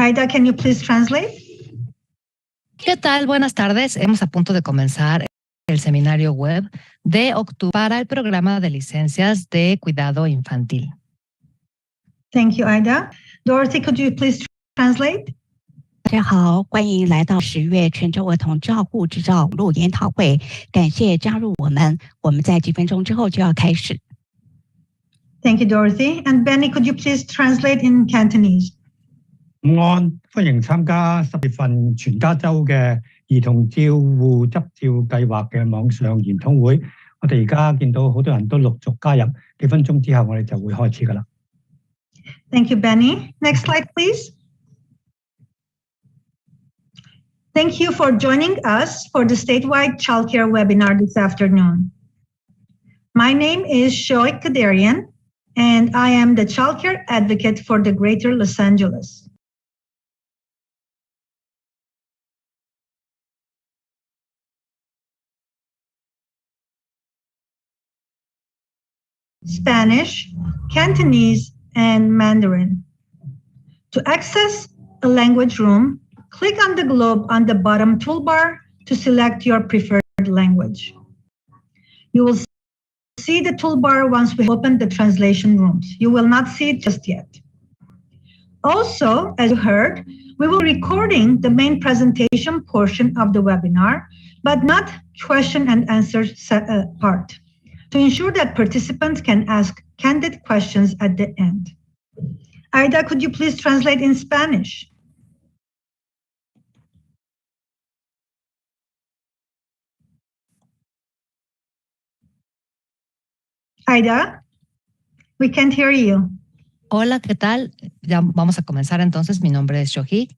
Aida, can you please translate? ¿Qué tal? Buenas tardes. Hemos a punto de comenzar el seminario web de octubre para el programa de licencias de cuidado infantil. Thank you, Aida. Dorothy, could you please translate? 大家好，欢迎来到10月全球儿童照护执照网络研讨会，感謝加入我們。我們在幾分鐘之後就要開始。Thank you, Dorothy. And Benny, could you please translate in Cantonese? 午安，歡迎參加10月份全加州嘅兒童照護執照計劃嘅網上研討會。我哋而家見到好多人都陸續加入，幾分鐘之後我哋就會開始㗎喇。Thank you, Benny. Next slide, please. Thank you for joining us for the statewide childcare webinar this afternoon. My name is Shoaib Kadarian, and I am the childcare advocate for the Greater Los Angeles. Spanish, Cantonese, and Mandarin. To access a language room, click on the globe on the bottom toolbar to select your preferred language. You will see the toolbar once we open the translation rooms. You will not see it just yet. Also, as you heard, we will be recording the main presentation portion of the webinar, but not question and answer part, to ensure that participants can ask candid questions at the end. Aida, could you please translate in Spanish? Aida, we can't hear you. Hola, ¿qué tal? Ya vamos a comenzar entonces. Mi nombre es Shoaib.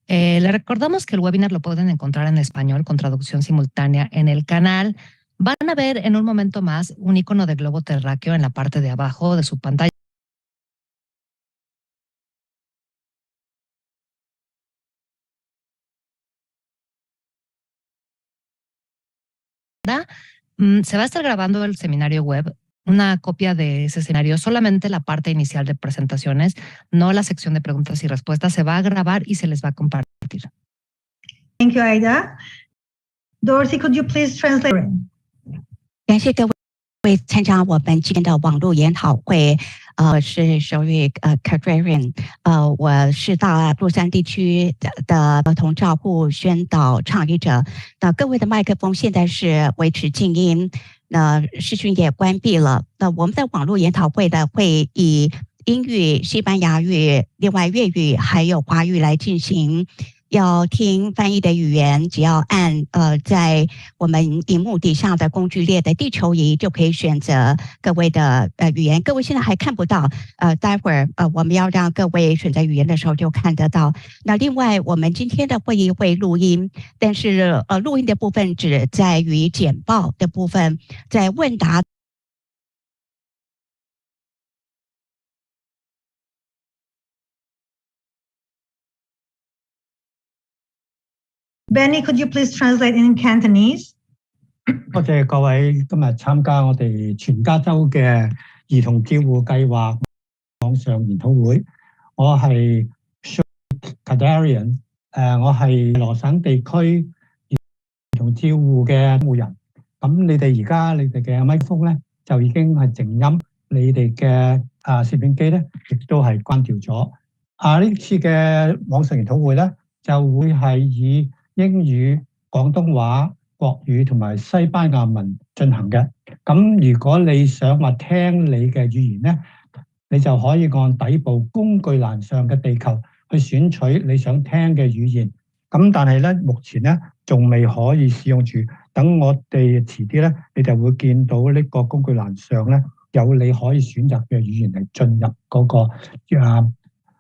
Le recordamos que el webinar lo pueden encontrar en español con traducción simultánea en el canal. Van a ver en un momento más un icono de globo terráqueo en la parte de abajo de su pantalla. Se va a estar grabando el seminario web, una copia de ese escenario, solamente la parte inicial de presentaciones, no la sección de preguntas y respuestas, se va a grabar y se les va a compartir. Thank you, Aida. Dorothy, could you please translate? 感謝各位參加我們今天的網絡研討會。是Shoaib Kadarian，我是大陸山地區的兒童照護宣導倡議者。那各位的麥克風現在是維持靜音，視訊也關閉了。那我們的網絡研討會呢，會以英語、西班牙語、另外粵語還有華語來進行。要聽翻譯的語言，只要按在我們熒幕底下的工具列的地球儀，就可以選擇各位的語言。各位現在還看不到，待會兒我們要讓各位選擇語言的時候就看得到。那另外，我們今天的會議會錄音，但是錄音的部分只在於簡報的部分，在問答。Benny, could you please translate in Cantonese? 多謝各位今日參加我哋全加州嘅兒童照護計劃網上研討會。我係 Shoaib Kadarian， 我係羅省地區兒童照護嘅護人。咁你哋而家你哋嘅麥克風咧就已經係靜音，你哋嘅攝影機咧亦都係關掉咗。呢次嘅網上研討會咧就會係以英語、廣東話、國語同埋西班牙文進行嘅。咁如果你想話聽你嘅語言咧，你就可以按底部工具欄上嘅地球去選取你想聽嘅語言。咁但係咧，目前咧仲未可以使用住。等我哋遲啲咧，你就會見到呢個工具欄上咧有你可以選擇嘅語言嚟進入嗰個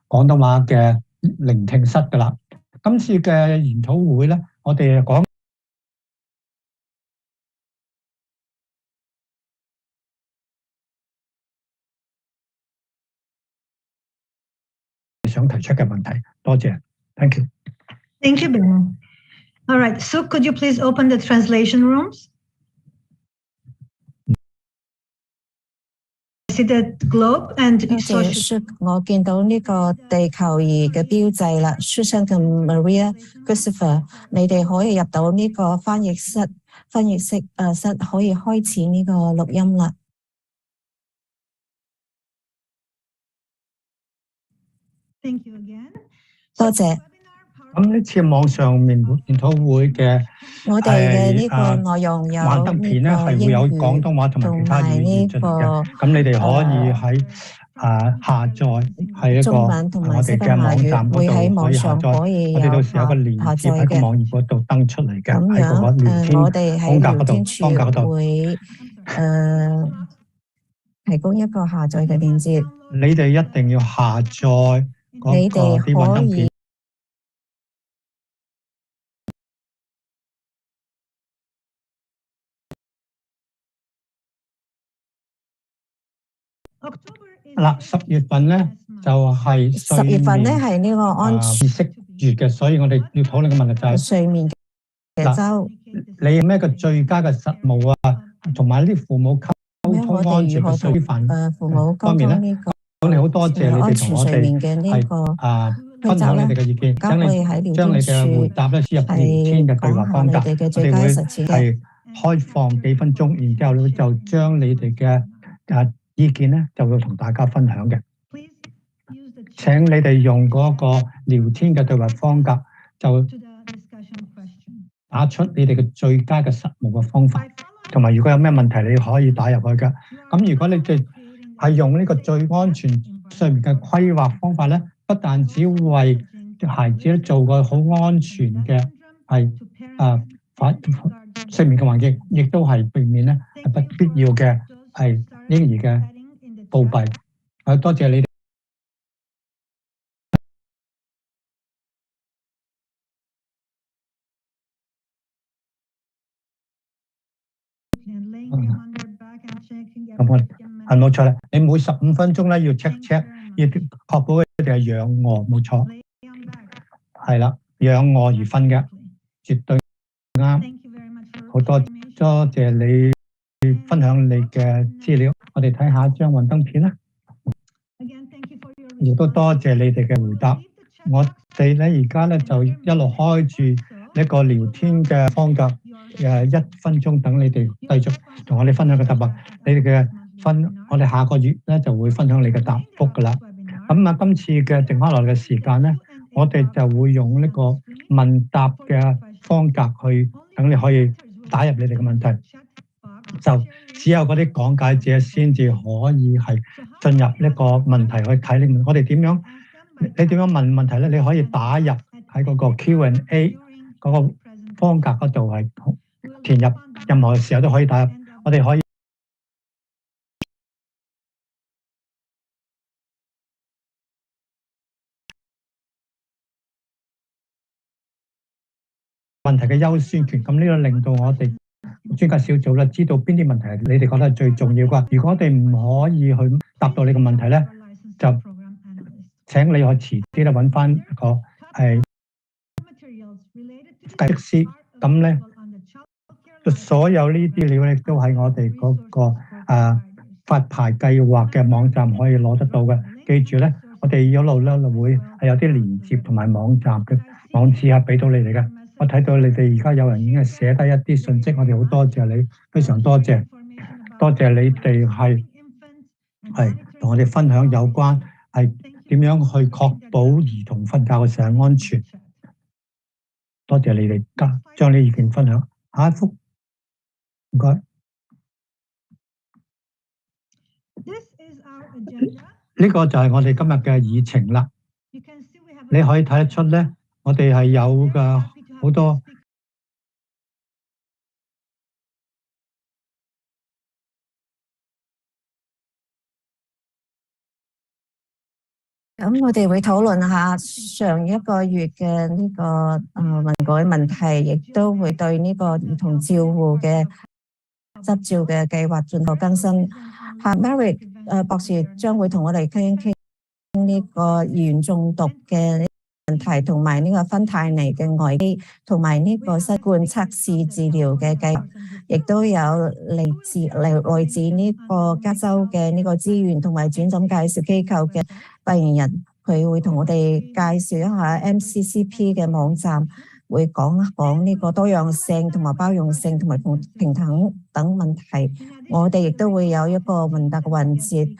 廣東話嘅聆聽室㗎啦。今次嘅研討會咧，我哋講想提出嘅問題。多謝 ，Thank you。Thank you, Ben. All right, so could you please open the translation rooms? see the globe and 多謝 Suk， 我見到呢個地球儀嘅標誌啦。Susan 同 Maria Christopher， 你哋可以入到呢個翻譯室可以開始呢個錄音啦。Thank you again。多謝。咁呢次網上面研討會嘅我哋嘅呢個內容有幻燈片咧，係會有廣東話同埋其他語言進行嘅。咁你哋可以喺下載喺一個我哋嘅網站嗰度可以下載。我哋到時有個連接喺個網頁嗰度登出嚟嘅，喺嗰個聊天空格嗰度，方格嗰度會提供一個下載嘅鏈接。你哋一定要下載嗰個啲幻燈片。嗱，10月份咧就係10月份咧係呢個安全意識月嘅，所以我哋要討論嘅問題就係睡眠嘅周。你有咩個最佳嘅實務啊，同埋啲父母溝通安全嘅水範父母方面咧？咁你好多謝你哋同我哋係分享你哋嘅意見，將你嘅回答咧輸入聊天嘅對話方格，我哋會係開放幾分鐘，然之後咧就將你哋嘅意見咧就會同大家分享嘅。請你哋用嗰個聊天嘅對話方格，就打出你哋嘅最佳嘅實務嘅方法，同埋如果有咩問題你可以打入去嘅。咁如果你哋係用呢個最安全睡眠嘅規劃方法咧，不但只為孩子做個好安全嘅睡眠嘅環境，亦都係避免咧係不必要嘅係嬰兒嘅暴斃。多謝你哋。咁我係冇錯啦，你每15分鐘咧要 check， 要確保佢哋係仰臥，冇錯，係啦，仰臥而瞓嘅，絕對啱。好多謝你分享你嘅資料，我哋睇下一張幻燈片啦。亦都多謝你哋嘅回答。我哋咧而家咧就一路開住呢個聊天嘅方格，1分鐘等你哋繼續同我哋分享嘅答案。你哋嘅我哋下個月咧就會分享你嘅答覆噶啦。咁啊，今次嘅剩翻落嚟嘅時間咧，我哋就會用呢個問答嘅方格去等你可以打入你哋嘅問題。就只有嗰啲講解者先至可以係進入呢個問題去睇你。我哋點樣？你點樣問問題咧？你可以打入喺嗰個 Q&A 嗰個方格嗰度係填入，任何時候都可以打入。我哋可以問題嘅優先權，咁呢個令到我哋專家小組咧知道邊啲問題係你哋覺得係最重要嘅。如果我哋唔可以去答到你嘅問題咧，就請你可遲啲咧揾翻一個係解釋師。咁咧，所有呢啲料咧都喺我哋嗰個發牌計劃嘅網站可以攞得到嘅。記住咧，我哋一路咧會係有啲連接同埋網站嘅網址係俾到你哋嘅。我睇到你哋而家有人已經係寫低一啲信息，我哋好多謝你，非常多謝，多謝你哋係同我哋分享有關係點樣去確保兒童瞓覺嘅時候安全。多謝你哋將呢意見分享。下一幅，唔該。呢個就係我哋今日嘅議程啦。你可以睇得出咧，我哋係有嘅好多。咁我哋會討論下上一個月嘅呢個問改問題，亦都會對呢個兒童照護嘅執照嘅計劃進行更新。Mary 博士將會同我哋傾一傾呢個兒童中毒嘅題，同埋呢個芬太尼嘅外機，同埋呢個新冠測試治療嘅計劃，亦都有來自呢個加州嘅呢個資源同埋轉診介紹機構嘅發言人，佢會同我哋介紹一下 MCCP 嘅網站，會講一講呢個多樣性同埋包容性同埋平等等問題。我哋亦都會有一個問答嘅環節。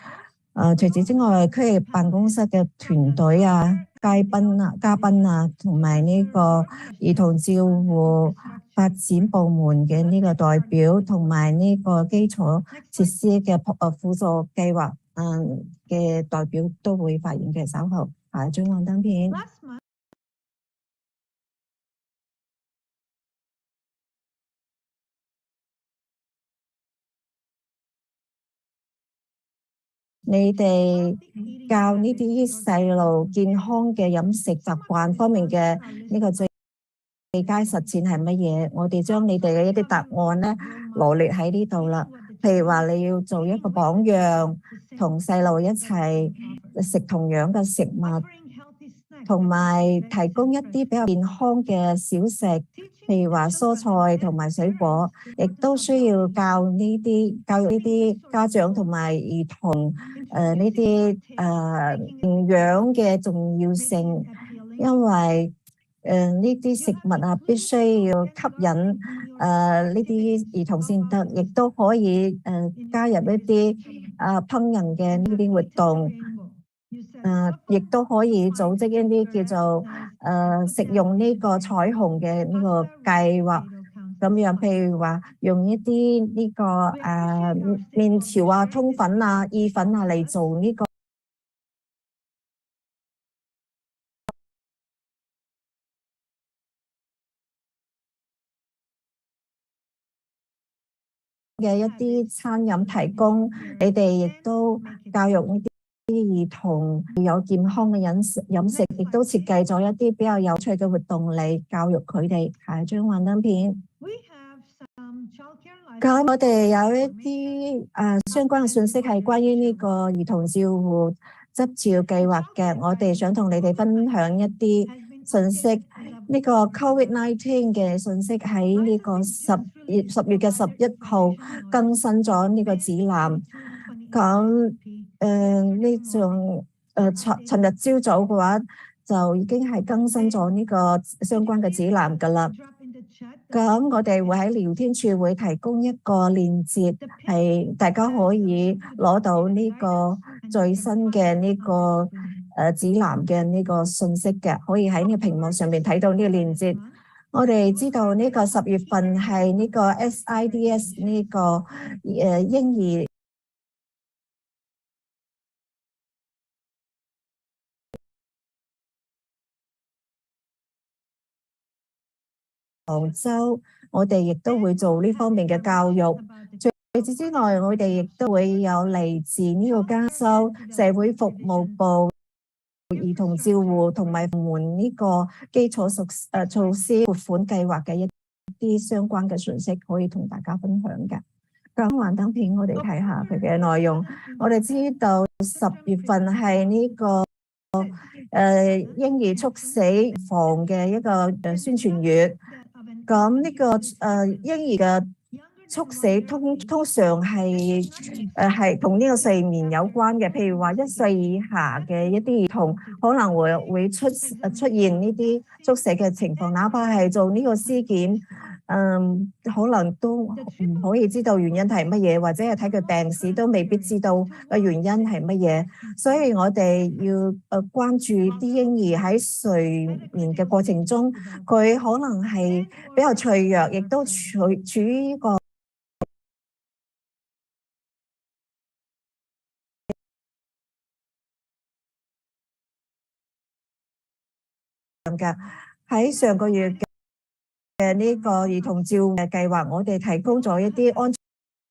除此之外，區域辦公室嘅團隊啊、嘉賓啊，同埋呢個兒童照護發展部門嘅呢個代表，同埋呢個基礎設施嘅輔助計劃嘅代表都會發言嘅。稍後下一張幻燈片。你哋教呢啲細路健康嘅飲食習慣方面嘅呢個最佳實踐係乜嘢？我哋將你哋嘅一啲答案咧羅列喺呢度啦。譬如話你要做一個榜樣，同細路一齊食同樣嘅食物，同埋提供一啲比較健康嘅小食，譬如話蔬菜同埋水果，亦都需要教育呢啲家長同埋兒童呢啲營養嘅重要性，因為呢啲食物啊必須要吸引呢啲兒童先得，亦都可以加入一啲烹飪嘅呢啲活動。亦都可以組織一啲叫做食用呢個彩虹嘅呢個計劃，咁樣譬如話用一啲呢個麵條啊、通粉啊、意粉啊嚟做呢個嘅一啲餐飲提供，你哋亦都教育呢啲兒童有健康嘅飲食，亦都設計咗一啲比較有趣嘅活動嚟教育佢哋。下一張幻燈片。咁我哋有一啲相關嘅信息係關於呢個兒童照護執照計劃嘅，我哋想同你哋分享一啲信息。呢個 COVID-19 嘅信息喺呢個10月嘅11號更新咗呢個指南。咁呢種尋日朝早嘅話就已經係更新咗呢個相關嘅指南㗎啦。咁我哋會喺聊天處會提供一個鏈接，係大家可以攞到呢個最新嘅呢個指南嘅呢個信息嘅，可以喺呢個屏幕上面睇到呢個鏈接。我哋知道呢個10月份係呢個 SIDS 呢個嬰兒杭州，我哋亦都會做呢方面嘅教育。除此之外，我哋亦都會有嚟自呢個加州社會服務部兒童照護同埋部門呢個基礎措施撥款計劃嘅一啲相關嘅信息，可以同大家分享嘅。咁幻燈片我哋睇下佢嘅內容。我哋知道10月份係呢個嬰兒猝死防嘅一個宣傳月。咁呢個嬰兒嘅猝死通常係同呢個睡眠有關嘅，譬如話1歲以下嘅一啲兒童可能會出現呢啲猝死嘅情況，哪怕係做呢個屍檢，可能都唔可以知道原因係乜嘢，或者係睇佢病史都未必知道嘅原因係乜嘢。所以我哋要關注啲嬰兒喺睡眠嘅過程中，佢可能係比較脆弱，亦都處於呢個嘅。喺上個月嘅呢個兒童照護計劃，我哋提供咗一啲安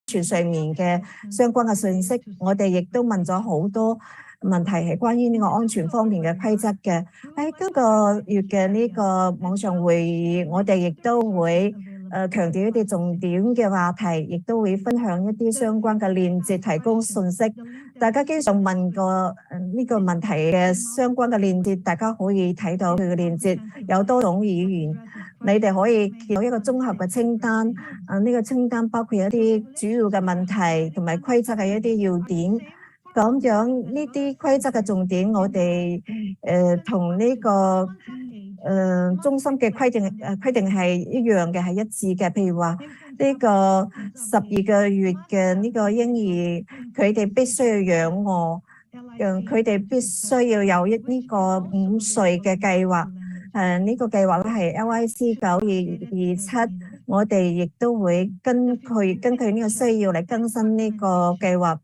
全睡眠嘅相關嘅信息。我哋亦都問咗好多問題係關於呢個安全方面嘅規則嘅。喺今個月嘅呢個網上會議，我哋亦都會強調一啲重點嘅話題，亦都會分享一啲相關嘅鏈接，提供信息。大家經常問過呢個問題嘅相關嘅鏈接，大家可以睇到佢嘅鏈接有多種語言，你哋可以見到一個綜合嘅清單。呢個清單包括一啲主要嘅問題同埋規則嘅一啲要點。咁樣呢啲規則嘅重點，我哋同呢個中心嘅規定係一樣嘅，係一致嘅。譬如話呢個12個月嘅呢個嬰兒，佢哋必須要仰臥，佢哋必須要有呢個5歲嘅計劃。呢個計劃咧係 LIC 9227，我哋亦都會根據呢個需要嚟更新呢個計劃。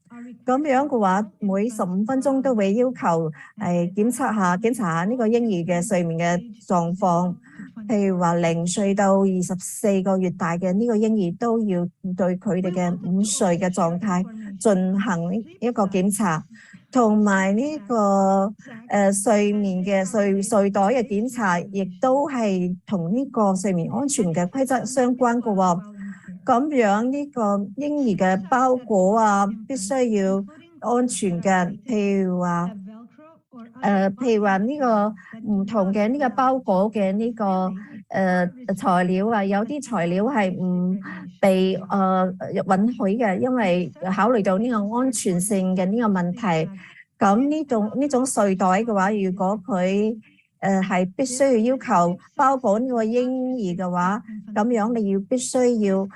咁樣嘅話，每15分鐘都會要求檢查下呢個嬰兒嘅睡眠嘅狀況。譬如話0歲到24個月大嘅呢個嬰兒都要對佢哋嘅5歲嘅狀態進行一個檢查，同埋呢個睡眠嘅睡袋嘅檢查，亦都係同呢個睡眠安全嘅規則相關嘅喎。咁樣呢個嬰兒嘅包裹啊，必須要安全嘅。譬如話呢個唔同嘅呢個包裹嘅呢個材料啊，有啲材料係唔被允許嘅，因為考慮到呢個安全性嘅呢個問題。咁呢種睡袋嘅話，如果佢係必須要求包裹呢個嬰兒嘅話，咁樣你必須要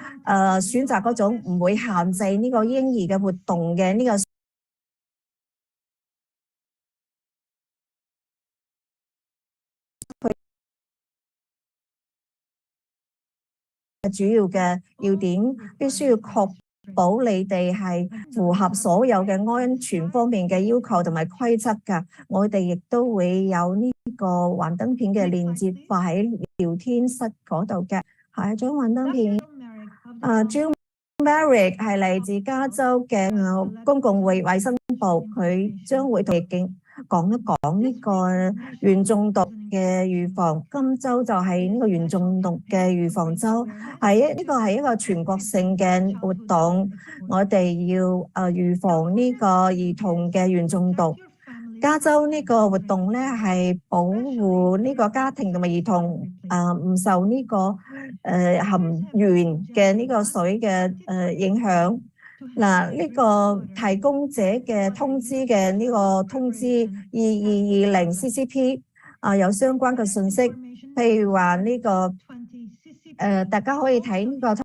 選擇嗰種唔會限制呢個嬰兒嘅活動嘅呢個主要嘅要點，必須要確保你哋係符合所有嘅安全方面嘅要求同埋規則㗎。我哋亦都會有呢個幻燈片嘅鏈接放喺聊天室嗰度嘅。下一張幻燈片，Jill Merrick 係嚟自加州嘅公共衛生部，佢將會同你講一講呢個鉛中毒嘅預防。今週就係呢個鉛中毒嘅預防週，呢個係一個全國性嘅活動。我哋要預防呢個兒童嘅鉛中毒。加州呢個活動咧係保護呢個家庭同埋兒童唔受呢個含鉛嘅呢個水嘅影響。嗱，呢個提供者嘅通知嘅呢個通知2220 CCP 有相關嘅信息，譬如話呢個大家可以睇呢個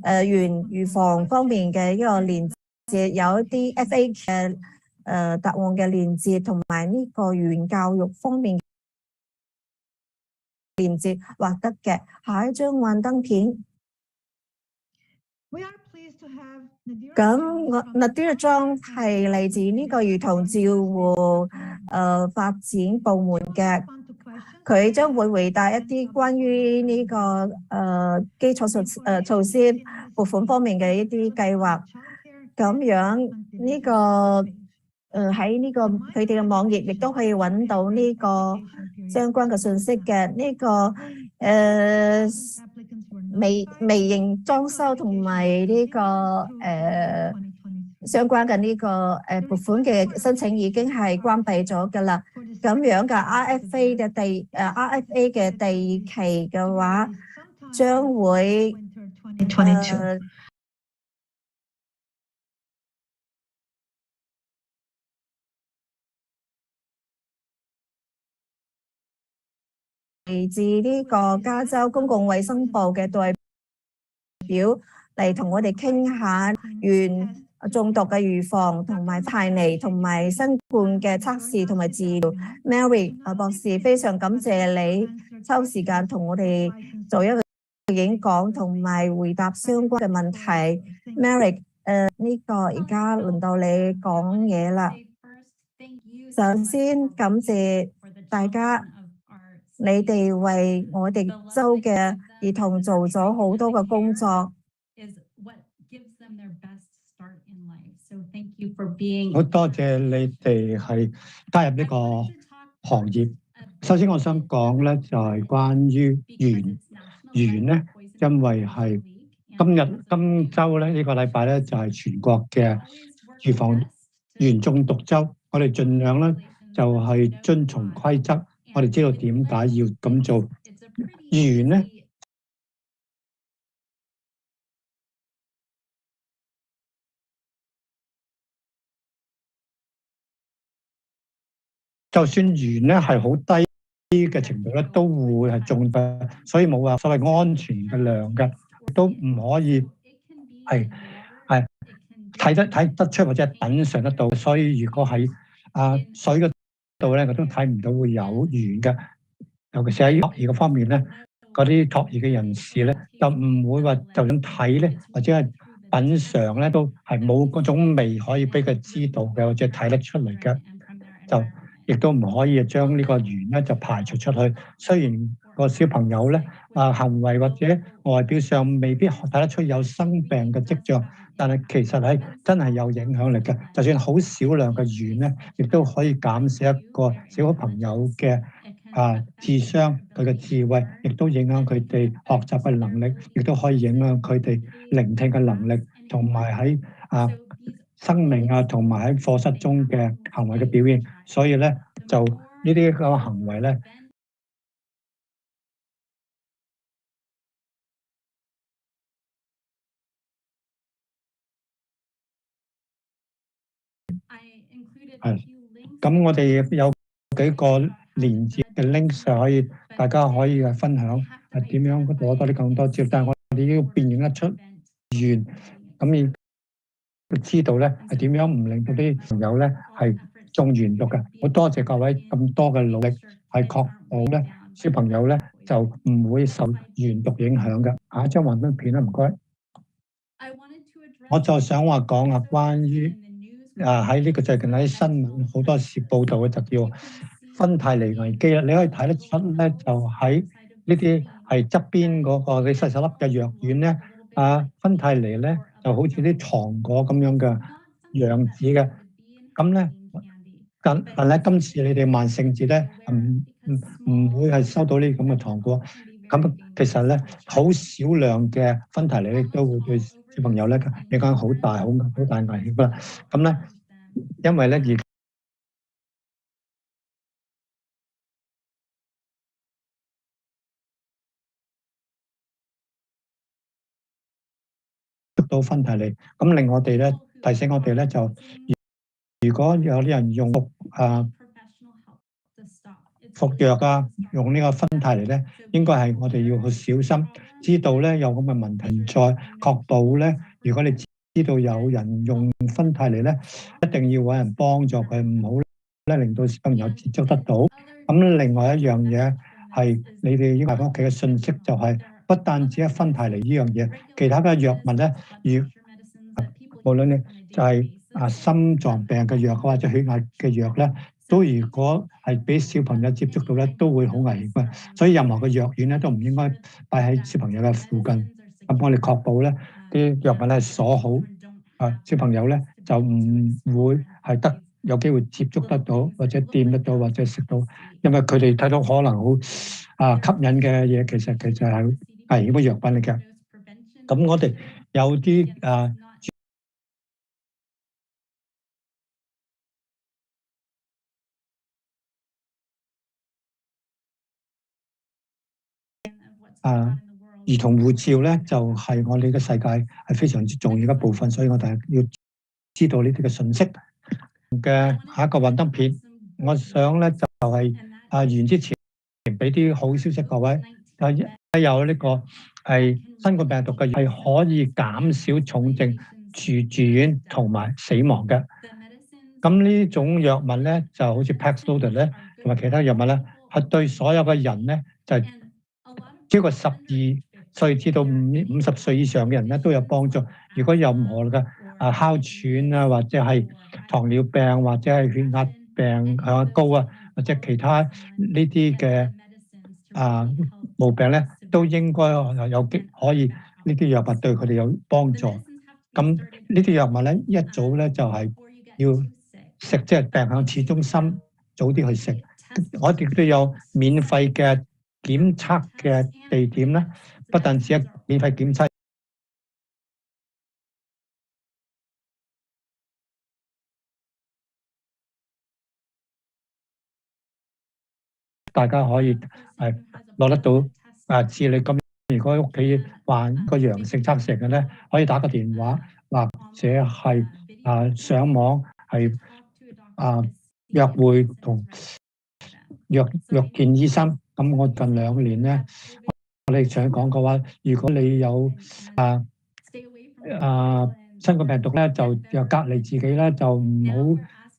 鉛預防方面嘅一個連接，有一啲 FA 嘅答案嘅連接，同埋呢個鉛教育方面連接畫得嘅。下一張幻燈片。咁Nadira Zhang係嚟自呢個兒童照護發展部門嘅，佢將會回答一啲關於呢個基礎措施撥款方面嘅一啲計劃。咁樣呢個喺呢個佢哋嘅網頁亦都可以揾到呢個相關嘅信息嘅。呢個微型裝修同埋呢個相關嘅呢個撥款嘅申請已經係關閉咗㗎啦。咁樣嘅 RFA 嘅第2期嘅話，將會嚟自呢個加州公共衛生部嘅代表嚟同我哋傾下鉛中毒嘅預防同埋排尼同埋新冠嘅測試同埋治療。Mary 博士，非常感謝你抽時間同我哋做一個演講同埋回答相關嘅問題。Mary，呢個而家輪到你講嘢啦。首先感謝大家，你哋為我哋州嘅兒童做咗好多嘅工作。好多謝你哋係加入呢個行業。首先我想講咧，就係關於鉛咧，因為係今週咧呢個禮拜咧就係全國嘅預防鉛中毒週，我哋盡量咧就係遵從規則。我哋知道點解要咁做。鉛咧，就算鉛咧係好低嘅程度咧，都會係中嘅，所以冇話所謂安全嘅量嘅，都唔可以係睇得出或者品嚐得到。所以如果喺水嗰度咧，我都睇唔到會有鉛嘅。尤其是喺托兒嘅方面咧，嗰啲托兒嘅人士咧，就唔會話就咁睇咧，或者係品嚐咧，都係冇嗰種味可以俾佢知道嘅，或者睇得出嚟嘅，就亦都唔可以將呢個鉛咧就排除出去。雖然個小朋友咧行為或者外表上未必睇得出有生病嘅跡象，但係其實係真係有影響力嘅。就算好少量嘅鉛咧，亦都可以減少一個小朋友嘅智商，佢嘅智慧，亦都影響佢哋學習嘅能力，亦都可以影響佢哋聆聽嘅能力，同埋喺生命同埋喺課室中嘅行為嘅表現。所以咧，就呢啲咁嘅行為咧，咁我哋有幾個連接嘅 link 可以大家可以分享點樣攞多啲更多資料，但係我哋要辨認得出鉛，咁要知道咧係點樣唔令到啲朋友咧係中鉛毒嘅。好多謝各位咁多嘅努力，係確保咧小朋友咧就唔會受鉛毒影響嘅。下一張幻燈片啦，唔該。我就想話講關於喺呢個最近喺新聞好多時報道嘅就叫芬太尼危機啦。你可以睇得出咧，就喺呢啲係側邊嗰個你細細粒嘅藥丸咧，芬太尼咧就好似啲糖果咁樣嘅樣子嘅。咁咧，但咧今次你哋萬聖節咧唔會係收到呢啲咁嘅糖果。咁其實咧好少量嘅芬太尼咧都會對小朋友咧影響好大好大危險啦。咁咧，因為咧而到芬太尼，咁令我哋咧提醒我哋咧就，如果有啲人用服藥用呢個芬太尼咧，應該係我哋要去小心，知道咧有咁嘅問題唔再，確保咧，如果你知道有人用芬太尼咧，一定要揾人幫助佢，唔好咧令到小朋友接觸得到。咁另外一樣嘢係你哋應該喺屋企嘅信息就係，不單止係芬太尼呢樣嘢，其他嘅藥物咧，無論你就係心臟病嘅藥或者血壓嘅藥咧，都如果係俾小朋友接觸到咧，都會好危險嘅。所以任何嘅藥丸咧都唔應該擺喺小朋友嘅附近。咁我哋確保咧啲藥物咧鎖好，小朋友咧就唔會係有機會接觸得到，或者掂得到，或者食到，因為佢哋睇到可能好吸引嘅嘢，其實係危險嘅藥品嚟嘅。咁我哋有啲兒童護照咧，就係我哋嘅世界係非常之重要嘅一部分，所以我哋要知道呢啲嘅信息嘅。下一個幻燈片，我想咧就係完之前俾啲好消息各位，有呢個係新冠病毒嘅係可以減少重症住院同埋死亡嘅。咁呢種藥物咧就好似 Paxlovid 咧同埋其他藥物咧，係對所有嘅人咧就係超過12歲至到50歲以上嘅人咧都有幫助。如果有任何嘅哮喘或者係糖尿病或者係血壓病高或者其他呢啲嘅毛病咧，都應該可以呢啲藥物對佢哋有幫助。咁呢啲藥物咧一早咧就係要食，即係病向始中心，早啲去食。我哋都有免費嘅檢測嘅地點咧，不但止係免費檢測。大家可以攞得到治理。咁如果屋企患個陽性測試嘅咧，可以打個電話或者係上網係約會同約見醫生。咁我近2年咧，我哋想講嘅話，如果你有新冠病毒咧，就隔離自己咧，就唔好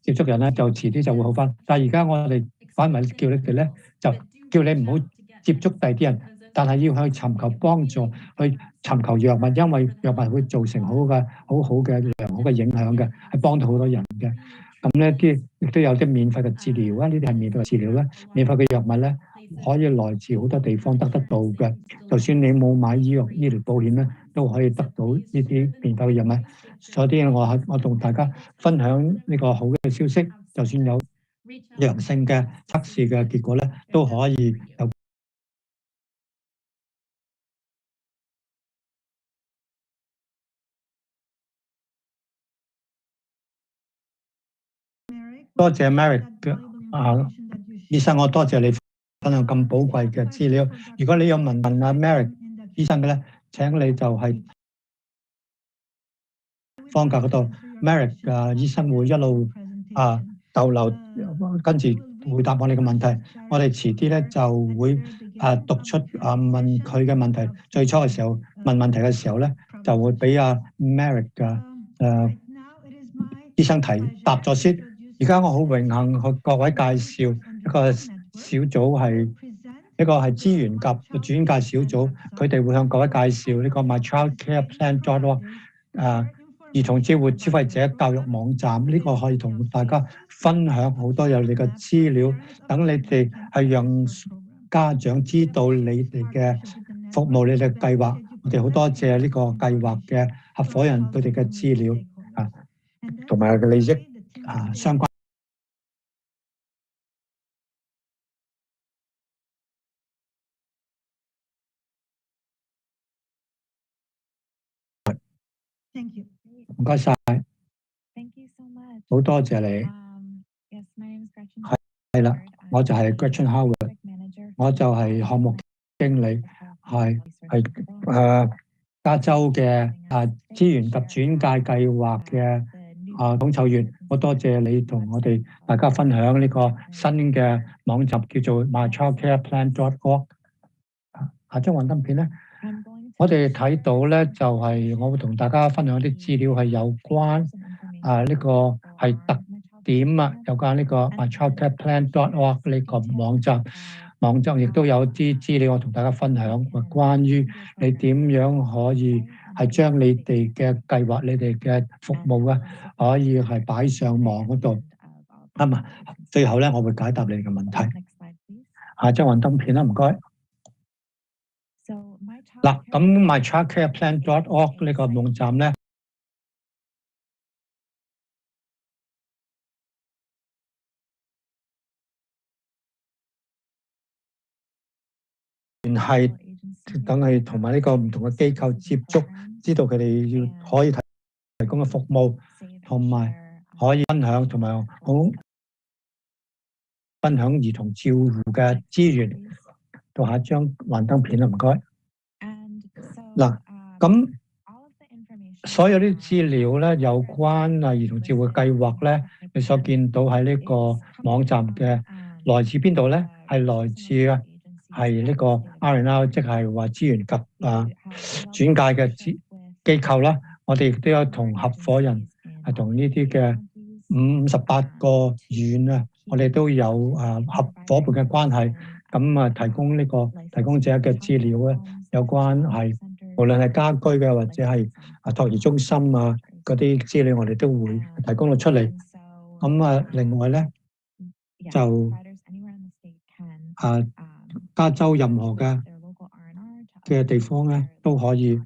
接觸人咧，就遲啲就會好返。但係而家我哋反為叫你哋咧，就叫你唔好接觸第啲人，但係要去尋求幫助，去尋求藥物，因為藥物會造成好好嘅良好嘅影響嘅，係幫到好多人嘅。咁呢啲亦都有啲免費嘅治療啊，呢啲係免費嘅治療咧，免費嘅藥物咧，可以來自好多地方得到嘅。就算你冇買醫療保險咧，都可以得到呢啲免費嘅藥物。所以我同大家分享呢個好嘅消息，就算有陽性嘅測試嘅結果咧，都可以有。多謝 Mary 醫生，我多謝你分享咁寶貴嘅資料。如果你有問Mary 醫生嘅咧，請你就係方格嗰度 ，Mary 醫生會一路逗留，跟住回答我哋嘅問題。我哋遲啲咧就會讀出問佢嘅問題。最初嘅時候問問題嘅時候咧，就會俾Mary 醫生答咗先。而家我好榮幸向各位介紹一個小組，係一個係資源及轉介小組，佢哋會向各位介紹呢個 mychildcareplan.org 兒童照護消費者教育網站。呢個可以同大家分享好多有你嘅資料，等你哋係讓家長知道你哋嘅服務、你哋嘅計劃。我哋好多謝呢個計劃嘅合夥人佢哋嘅資料同埋嘅利益相關。唔該晒，好多謝你。係啦，我就係 Gretchen Howard， 我就係項目經理，係加州嘅資源及轉介計劃嘅統籌員。好多謝你同我哋大家分享呢個新嘅網站，叫做 mychildcareplan.org。下張幻燈片咧，我哋睇到咧就係我會同大家分享啲資料係有關呢個係特點有關呢個 mychildcareplan.org 呢個網站。網站亦都有啲資料我同大家分享，關於你點樣可以係將你哋嘅計劃、你哋嘅服務可以係擺上網嗰度。最後咧，我會解答你嘅問題。下張幻燈片啦，唔該。嗱，咁 mychildcareplan.org 呢個網站咧，係等佢同埋呢個唔同嘅機構接觸，知道佢哋要可以提供嘅服務，同埋可以分享，同埋好分享兒童照護嘅資源。到下一張幻燈片啦，唔該。嗱，咁所有啲資料咧，有關兒童照護計劃咧，你所見到喺呢個網站嘅來自邊度咧？係來自係呢個 R&R， 即係話資源及轉介嘅機構啦。我哋亦都有同合夥人係同呢啲嘅58個縣我哋都有合夥伴嘅關係。咁提供呢個提供者嘅資料咧，有關係無論係家居嘅或者係托兒中心嗰啲資料，我哋都會提供到出嚟。咁另外咧就加州任何嘅地方咧都可以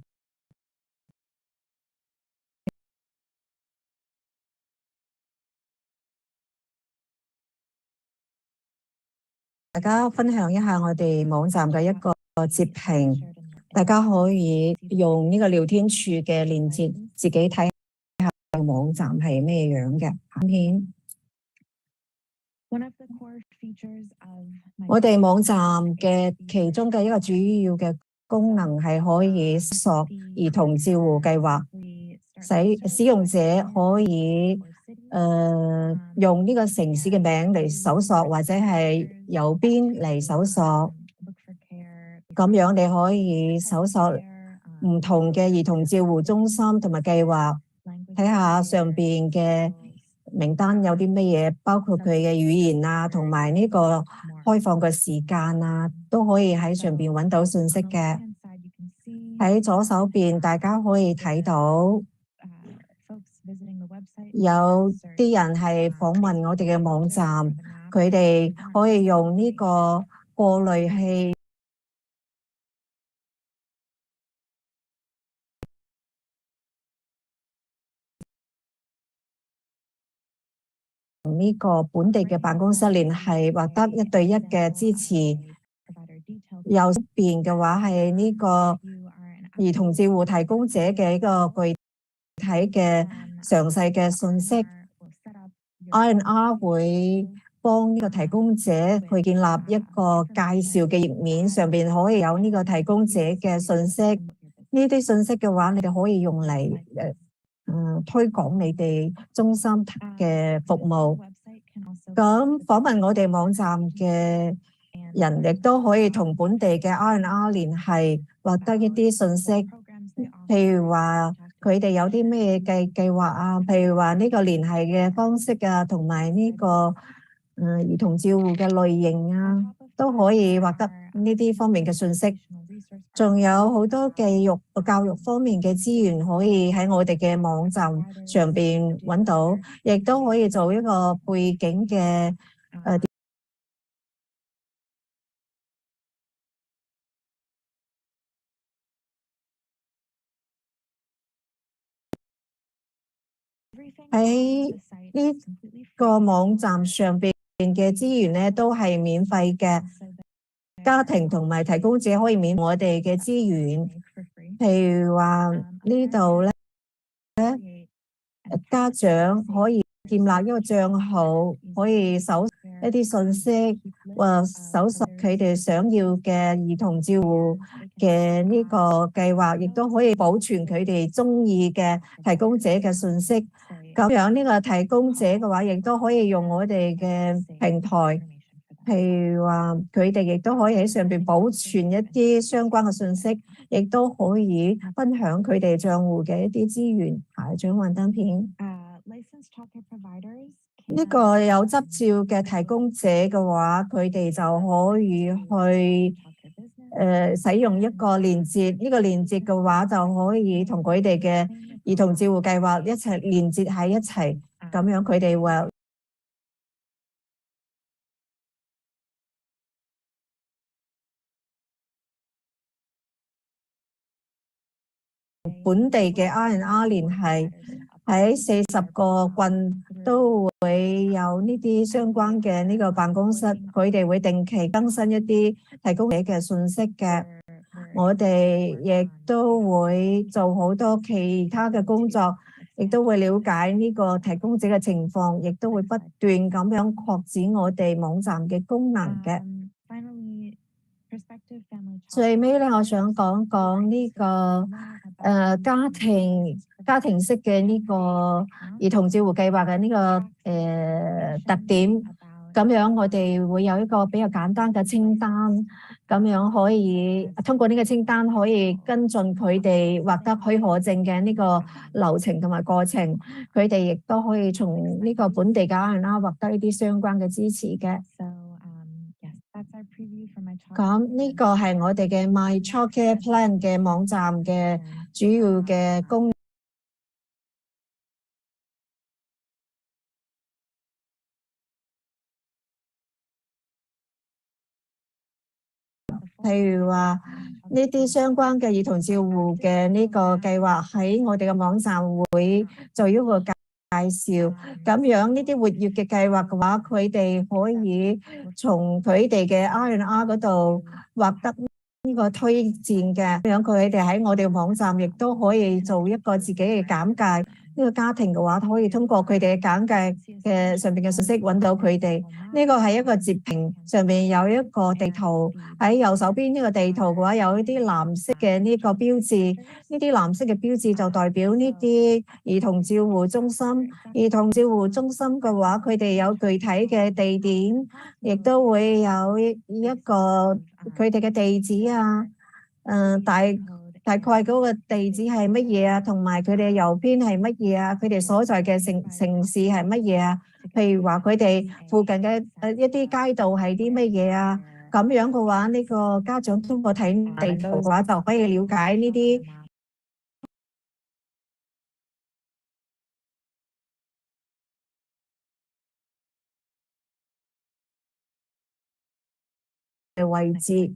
大家分享一下我哋網站嘅一個截屏，大家可以用呢個聊天處嘅連結，自己睇下網站係咩樣嘅片。我哋網站嘅其中嘅一個主要嘅功能係可以搜索兒童照護計劃，使用者可以用呢個城市嘅名嚟搜索，或者係郵編嚟搜索，咁樣你可以搜索唔同嘅兒童照護中心同埋計劃，睇下上邊嘅名單有啲乜嘢，包括佢嘅語言啊，同埋呢個開放嘅時間啊，都可以喺上邊揾到信息嘅。喺左手邊，大家可以睇到有啲人係訪問我哋嘅網站，佢哋可以用呢個過濾器同呢個本地嘅辦公室聯繫，獲得1對1嘅支持。右邊嘅話係呢個兒童照護提供者嘅一個具體嘅詳細嘅信息。R&R 會幫呢個提供者去建立一個介紹嘅頁面，上邊可以有呢個提供者嘅信息。呢啲信息嘅話，你哋可以用嚟推廣你哋中心嘅服務。咁訪問我哋網站嘅人亦都可以同本地嘅 R&R 聯繫，獲得一啲信息，譬如話佢哋有啲咩計劃啊，譬如話呢個聯繫嘅方式啊，同埋呢個兒童照護嘅類型啊，都可以獲得呢啲方面嘅信息。仲有好多教育方面嘅資源可以喺我哋嘅網站上邊揾到，亦都可以做一個背景嘅喺呢個網站上邊嘅資源咧，都係免費嘅。家庭同埋提供者可以免我哋嘅資源，譬如話呢度咧，家長可以建立一個帳號，可以搜一啲信息，或搜索佢哋想要嘅兒童照護嘅呢個計劃，亦都可以保存佢哋中意嘅提供者嘅信息。咁樣呢個提供者嘅話，亦都可以用我哋嘅平台。譬如話，佢哋亦都可以喺上邊保存一啲相關嘅信息，亦都可以分享佢哋帳戶嘅一啲資源。下一張幻燈片。呢個有執照嘅提供者嘅話，佢哋就可以去使用一個連結。呢個連結嘅話，就可以同佢哋嘅兒童照護計劃一齊連結喺一齊，咁樣佢哋會本地嘅 R&R 聯繫，喺40個郡都會有呢啲相關嘅呢個辦公室，佢哋會定期更新一啲提供者嘅信息嘅。我哋亦都會做好多其他嘅工作，亦都會了解呢個提供者嘅情況，亦都會不斷咁樣擴展我哋網站嘅功能嘅。最尾咧，我想講講呢個家庭式嘅呢個兒童照護計劃嘅呢個特點。咁樣我哋會有一個比較簡單嘅清單，咁樣可以通過呢個清單可以跟進佢哋獲得許可證嘅呢個流程同埋過程。佢哋亦都可以從呢個本地嘅 R&R 獲得一啲相關嘅支持嘅。咁呢個係我哋嘅 My Childcare Plan 嘅網站嘅主要嘅功能。譬如話呢啲相關嘅兒童照護嘅呢個計劃喺我哋嘅網站會做一個介紹，咁樣呢啲活躍嘅計劃嘅話，佢哋可以從佢哋嘅 R&R 嗰度獲得呢個推薦嘅，咁樣佢哋喺我哋網站亦都可以做一個自己嘅簡介。呢個家庭嘅話，可以通過佢哋嘅簡介嘅上邊嘅信息揾到佢哋。呢個係一個截屏，上面有一個地圖，喺右手邊呢個地圖嘅話，有一啲藍色嘅呢個標誌。呢啲藍色嘅標誌就代表呢啲兒童照護中心。兒童照護中心嘅話，佢哋有具體嘅地點，亦都會有一個佢哋嘅地址啊，大概嗰個地址係乜嘢啊，同埋佢哋郵編係乜嘢啊，佢哋所在嘅城市係乜嘢啊？譬如話佢哋附近嘅一啲街道係啲乜嘢啊？咁樣嘅話，呢個家長通過睇地圖嘅話，就可以了解呢啲嘅位置，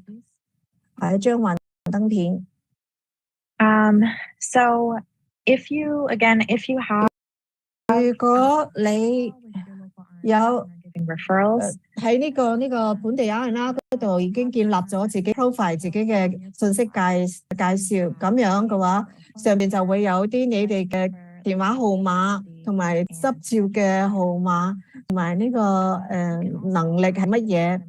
係一張幻燈片。So if you have 如果你有referrals 喺呢個本地 R&R 嗰度已經建立咗自己 profile 自己嘅信息介紹，咁樣嘅話，上面就會有啲你哋嘅電話號碼同埋執照嘅號碼，同埋呢個能力係乜嘢。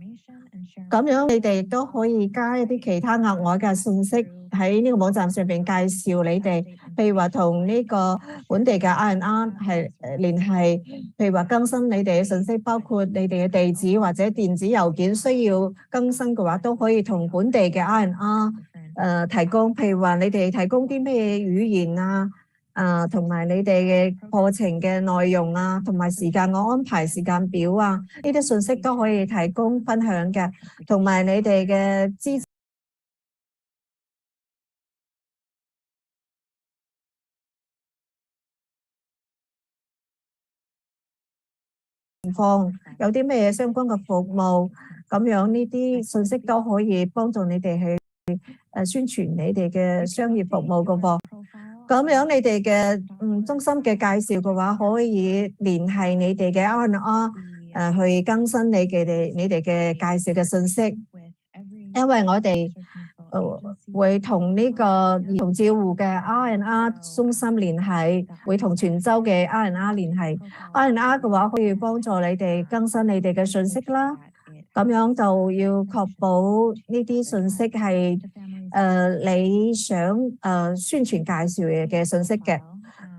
咁樣你哋亦都可以加一啲其他額外嘅信息喺呢個網站上邊介紹你哋，譬如話同呢個本地嘅 R&R 係聯繫，譬如話更新你哋嘅信息，包括你哋嘅地址或者電子郵件需要更新嘅話，都可以同本地嘅 R&R 提供，譬如話你哋提供啲咩語言啊，同埋你哋嘅課程嘅內容啊，同埋時間嘅安排、時間表啊，呢啲信息都可以提供分享嘅，同埋你哋嘅資情況，有啲咩相關嘅服務，咁樣呢啲信息都可以幫助你哋去宣傳你哋嘅商業服務嘅噃。咁樣你哋嘅中心嘅介紹嘅話，可以聯繫你哋嘅 R&R 去更新你哋嘅介紹嘅信息，因為我哋會同呢個兒童照護嘅 R&R 中心聯繫，會同全州嘅 R&R 聯繫。R&R 嘅話可以幫助你哋更新你哋嘅信息啦。咁樣就要確保呢啲信息係你想宣傳介紹嘅信息嘅。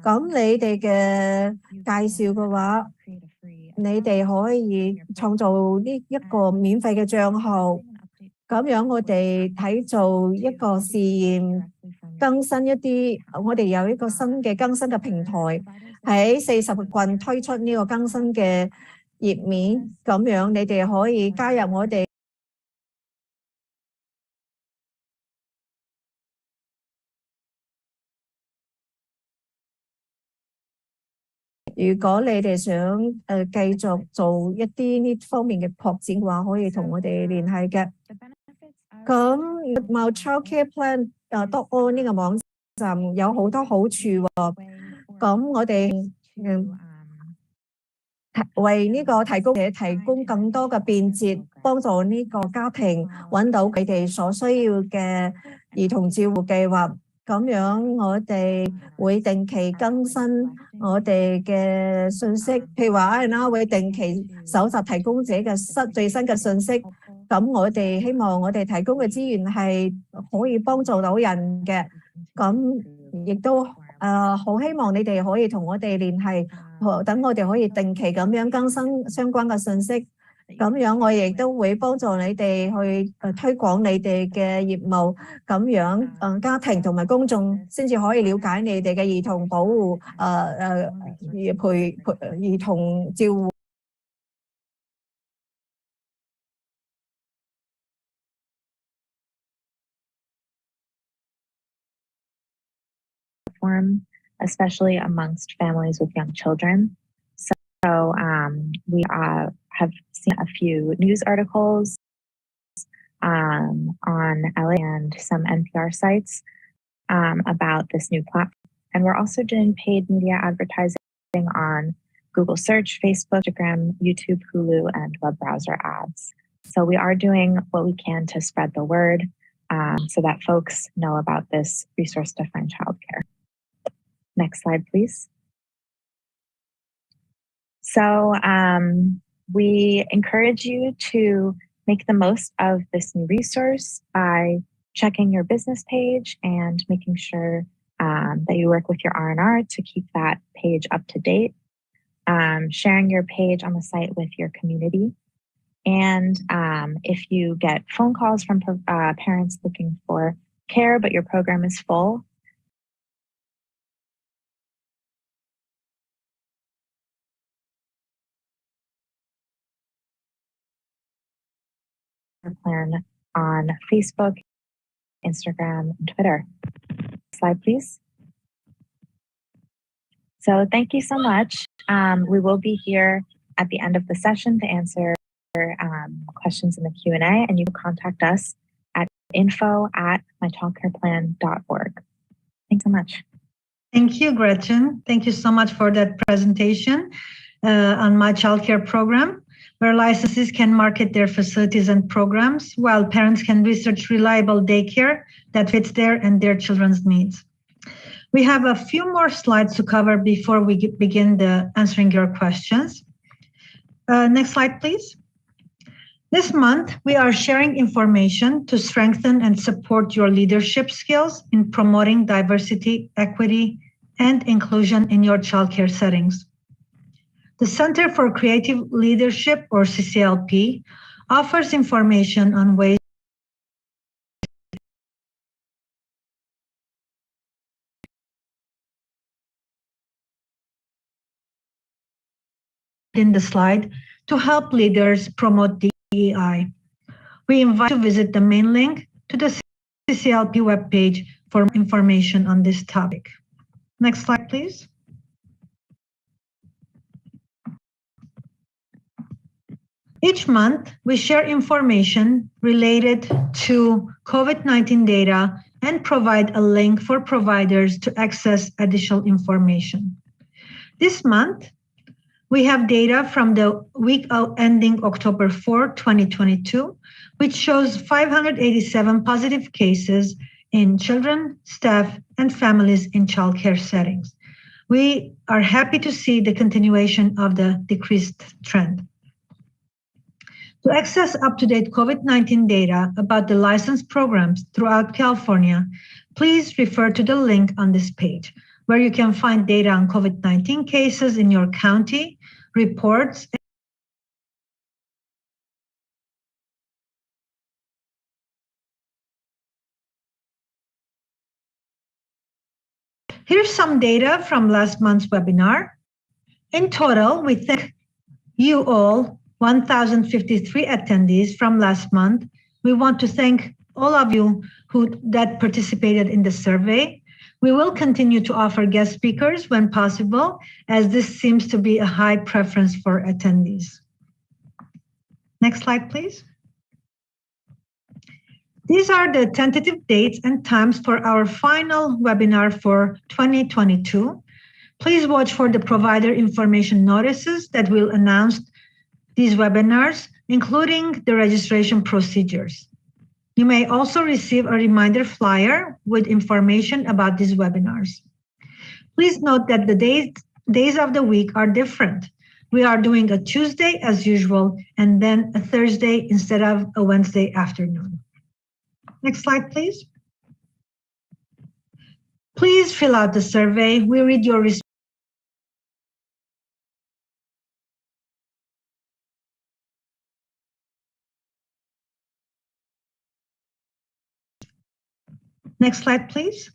咁你哋嘅介紹嘅話，你哋可以創造呢一個免費嘅帳號。咁樣我哋睇做一個試驗，更新一啲，我哋有一個新嘅更新嘅平台，喺40個郡推出呢個更新嘅頁面，咁樣你哋可以加入我哋。如果你哋想繼續做一啲呢方面嘅擴展嘅話，可以同我哋聯繫嘅。咁 mychildcareplan.org 呢個網站有好多好處喎。咁我哋為呢個提供更多嘅便捷，幫助呢個家庭揾到佢哋所需要嘅兒童照護計劃。咁樣我哋會定期更新我哋嘅信息，譬如話 R&R 會定期搜集提供者嘅最新嘅信息。咁我哋希望我哋提供嘅資源係可以幫助到人嘅。咁亦都好希望你哋可以同我哋聯繫，等我哋可以定期咁樣更新相關嘅信息。咁樣我亦都會幫助你哋去推廣你哋嘅業務，咁樣家庭同埋公眾先至可以了解你哋嘅兒童保護兒童照護。Especially amongst families with young children. So we have seen a few news articles on LA and some NPR sites about this new platform. And we're also doing paid media advertising on Google search, Facebook, Instagram, YouTube, Hulu, and web browser ads. So we are doing what we can to spread the word so that folks know about this resource to find childcare. Next slide, please. So we encourage you to make the most of this new resource by checking your business page and making sure that you work with your R&R to keep that page up to date, sharing your page on the site with your community. And if you get phone calls from parents looking for care, but your program is full, plan on Facebook, Instagram, and Twitter. Slide, please. So thank you so much. We will be here at the end of the session to answer questions in the Q&A, and you can contact us at info@mychildcareplan.org. Thanks so much. Thank you, Gretchen. Thank you so much for that presentation on My Child Care program, where licenses can market their facilities and programs, while parents can research reliable daycare that fits their and their children's needs. We have a few more slides to cover before we begin answering your questions. Next slide, please. This month, we are sharing information to strengthen and support your leadership skills in promoting diversity, equity, and inclusion in your childcare settings. The Center for Creative Leadership, or CCLP, offers information on ways in the slide to help leaders promote DEI. We invite you to visit the main link to the CCLP webpage for information on this topic. Next slide, please. Each month, we share information related to COVID-19 data and provide a link for providers to access additional information. This month, we have data from the week ending October 4, 2022, which shows 587 positive cases in children, staff, and families in childcare settings. We are happy to see the continuation of the decreased trend. To access up-to-date COVID-19 data about the licensed programs throughout California, please refer to the link on this page, where you can find data on COVID-19 cases in your county, reports, here's some data from last month's webinar. In total, we thank you all, 1,053 attendees from last month. We want to thank all of you that participated in the survey. We will continue to offer guest speakers when possible, as this seems to be a high preference for attendees. Next slide, please. These are the tentative dates and times for our final webinar for 2022. Please watch for the provider information notices that will announce these webinars, including the registration procedures. You may also receive a reminder flyer with information about these webinars. Please note that the days of the week are different. We are doing a Tuesday as usual, and then a Thursday instead of a Wednesday afternoon. Next slide, please. Please fill out the survey. We read your response. Next slide, please.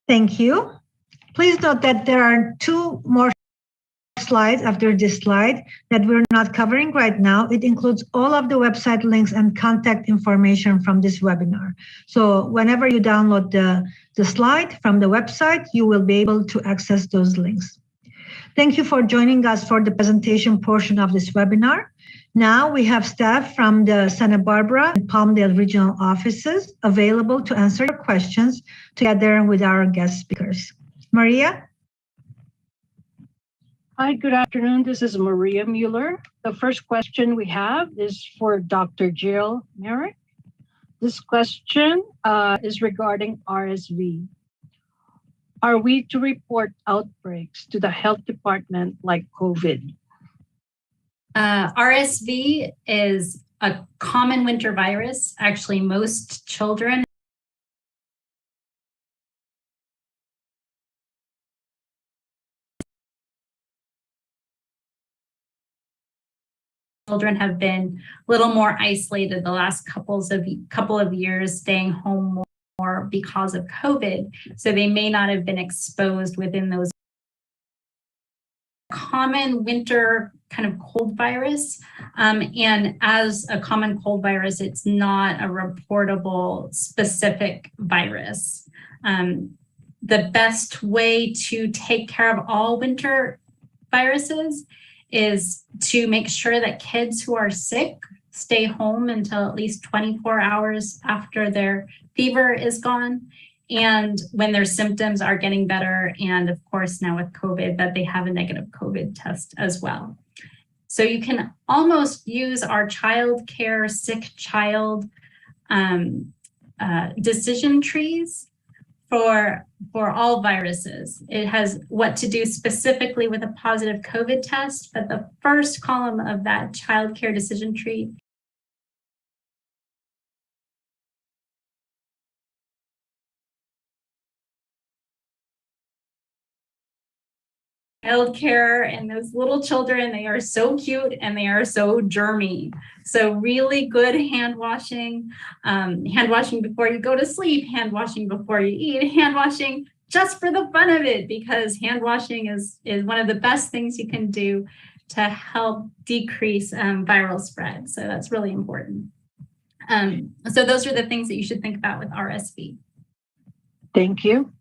Thank you. Please note that there are two more slides after this slide that we're not covering right now. It includes all of the website links and contact information from this webinar. So whenever you download the slide from the website, you will be able to access those links. Thank you for joining us for the presentation portion of this webinar. Now we have staff from the Santa Barbara and Palmdale regional offices available to answer your questions together with our guest speakers. Maria? Hi, good afternoon. This is Maria Mueller. The first question we have is for Dr. Jill Merrick. This question is regarding RSV. Are we to report outbreaks to the health department like COVID? RSV is a common winter virus. Actually, most children have been a little more isolated the last couple of years, staying home more because of COVID. So they may not have been exposed within those common winter kind of cold virus. And as a common cold virus, it's not a reportable specific virus. The best way to take care of all winter viruses is to make sure that kids who are sick stay home until at least 24 hours after their fever is gone. And when their symptoms are getting better, and of course now with COVID, that they have a negative COVID test as well. So you can almost use our child care sick child decision trees for all viruses. It has what to do specifically with a positive COVID test, but the first column of that child care decision tree childcare and those little children, they are so cute and they are so germy. So really good hand washing before you go to sleep, hand washing before you eat, hand washing just for the fun of it, because hand washing is one of the best things you can do to help decrease viral spread. So that's really important. So those are the things that you should think about with RSV. Thank you.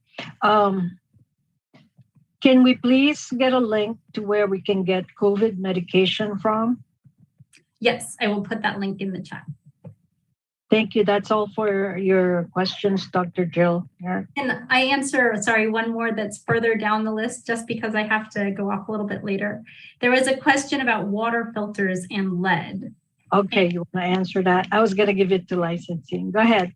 Can we please get a link to where we can get COVID medication from? Yes, I will put that link in the chat. Thank you. That's all for your questions, Dr. Jill. And I answer, sorry, one more that's further down the list, just because I have to go off a little bit later. There was a question about water filters and lead. Okay, you want to answer that? I was going to give it to licensing. Go ahead.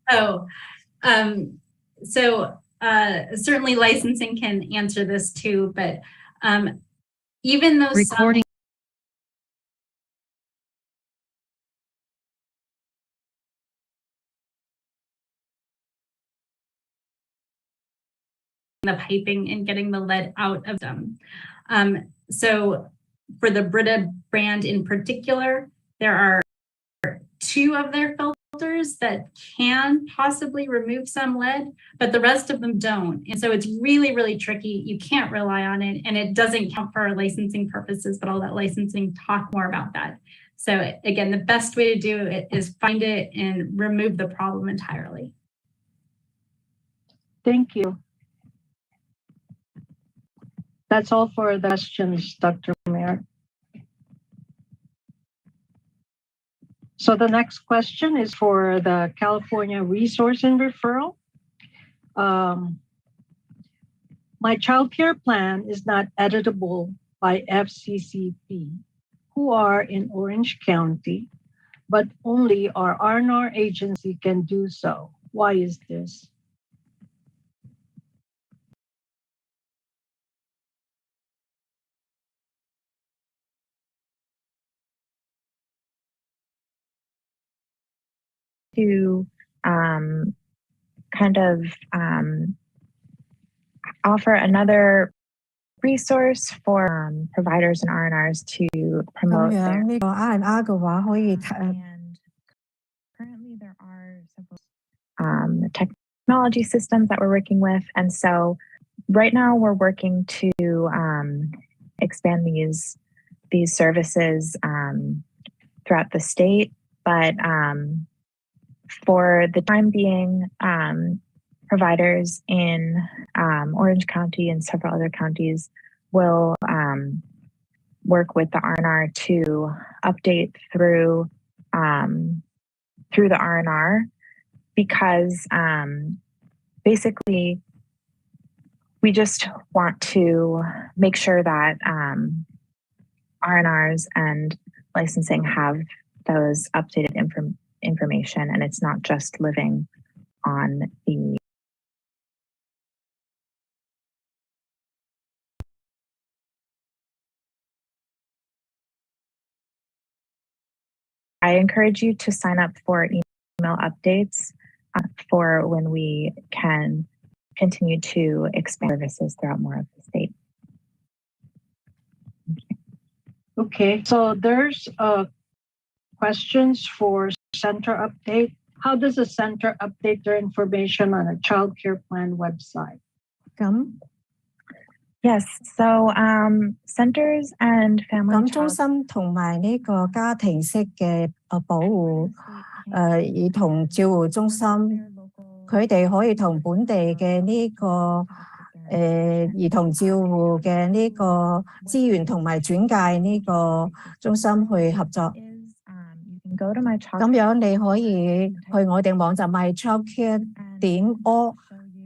Certainly licensing can answer this too, but even though Recording. the piping and getting the lead out of them. So for the Brita brand in particular, there are 2 of their filters that can possibly remove some lead, but the rest of them don't. And so it's really, really tricky. You can't rely on it, and it doesn't count for licensing purposes, but I'll let licensing talk more about that. So again, the best way to do it is find it and remove the problem entirely. Thank you. That's all for the questions, Dr. Mayor. So the next question is for the California Resource and Referral. My childcare plan is not editable by FCCP, who are in Orange County, but only our R&R agency can do so. Why is this? To offer another resource for providers and R&Rs to promote their. And currently there are several technology systems that we're working with, and so right now we're working to expand these services throughout the state, but for the time being, providers in Orange County and several other counties will work with the R&R to update through the R&R, because basically we just want to make sure that R&Rs and licensing have those updated information, and it's not just living on the I encourage you to sign up for email updates for when we can continue to expand services throughout more of the state. Okay, so there's questions for center update. How does the center update their information on a child care plan website? Yes, so centers and family 咁中 child 心同埋呢個家庭式嘅保護兒童照護中心，佢哋可以同本地嘅呢個兒童照護嘅呢個資源同埋轉介呢個中心去合作。 go to my child 咁樣你可以去我哋網站 mychildcare.org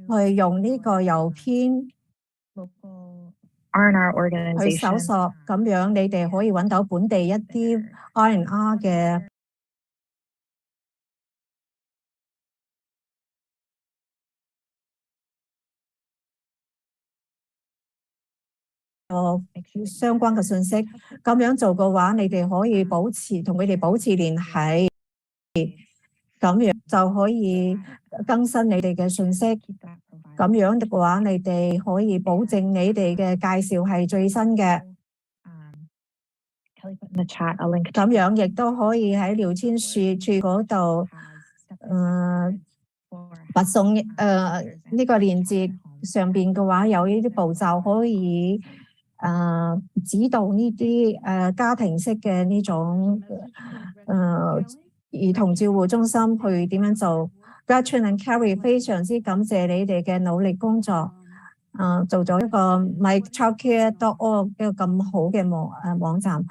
去用呢個郵編 R&R 去搜 organization 索，咁樣你哋可以揾到本地一啲 R&R 嘅相關嘅信息。咁樣做嘅話，你哋可以同佢哋保持聯繫，咁樣就可以更新你哋嘅信息。咁樣嘅話，你哋可以保證你哋嘅介紹係最新嘅。 咁樣亦都可以喺聊天處嗰度，發送呢個鏈接上邊嘅話，有呢啲步驟可以指導呢啲家庭式嘅呢種兒童照護中心去點樣做。Gretchen and Carrie 非常之感謝你哋嘅努力工作，做咗一個 mychildcare.org 一個咁好嘅網站。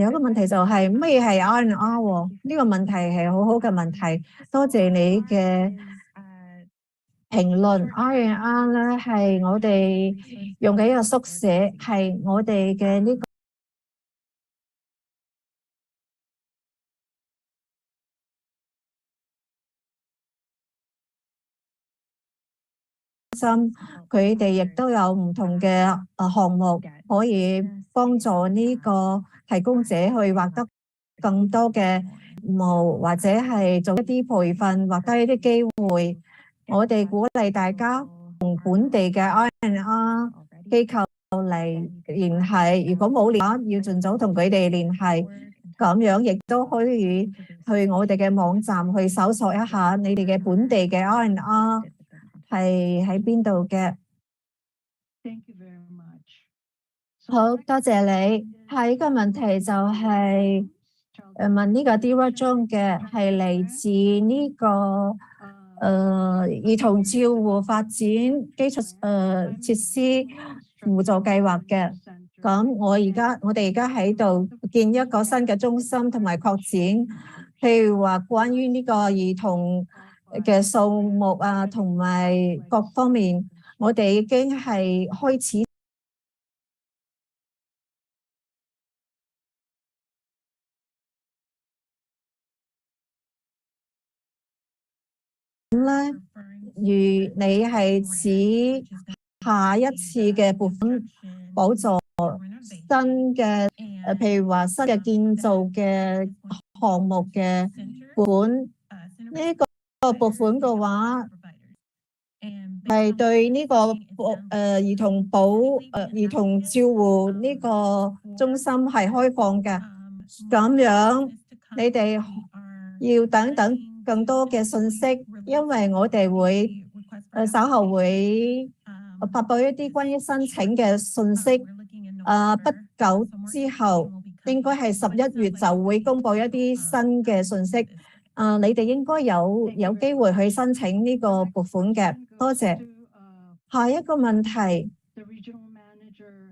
有個問題就係咩係 R&R 喎？呢個問題係好好嘅問題，多謝你嘅評論。R&R 咧係我哋用嘅一個縮寫，係我哋嘅呢個佢哋亦都有唔同嘅項目，可以幫助呢個提供者去獲得更多嘅服務，或者係做一啲培訓，獲得一啲機會。我哋鼓勵大家同本地嘅 R&R 機構嚟聯繫，如果冇聯絡，要盡早同佢哋聯繫。咁樣亦都可以去我哋嘅網站去搜索一下你哋嘅本地嘅 R&R 係喺邊度嘅。好，多謝你。下一個問題就係問呢個 Dira Zhong 嘅，係嚟自呢個兒童照護發展基礎設施輔助計劃嘅。咁我哋而家喺度建一個新嘅中心同埋擴展，譬如話關於呢個兒童嘅數目啊，同埋各方面，我哋已經係開始咧。如你係指下一次嘅撥款補助新嘅譬如話新嘅建造嘅項目嘅撥款，呢個撥款嘅話係對呢個兒童照護呢個中心係開放嘅。咁樣你哋要等更多嘅信息，因為我哋會稍後會發佈一啲關於申請嘅信息。不久之後，應該係11月就會公布一啲新嘅信息。你哋應該有機會去申請呢個撥款嘅。多謝。下一個問題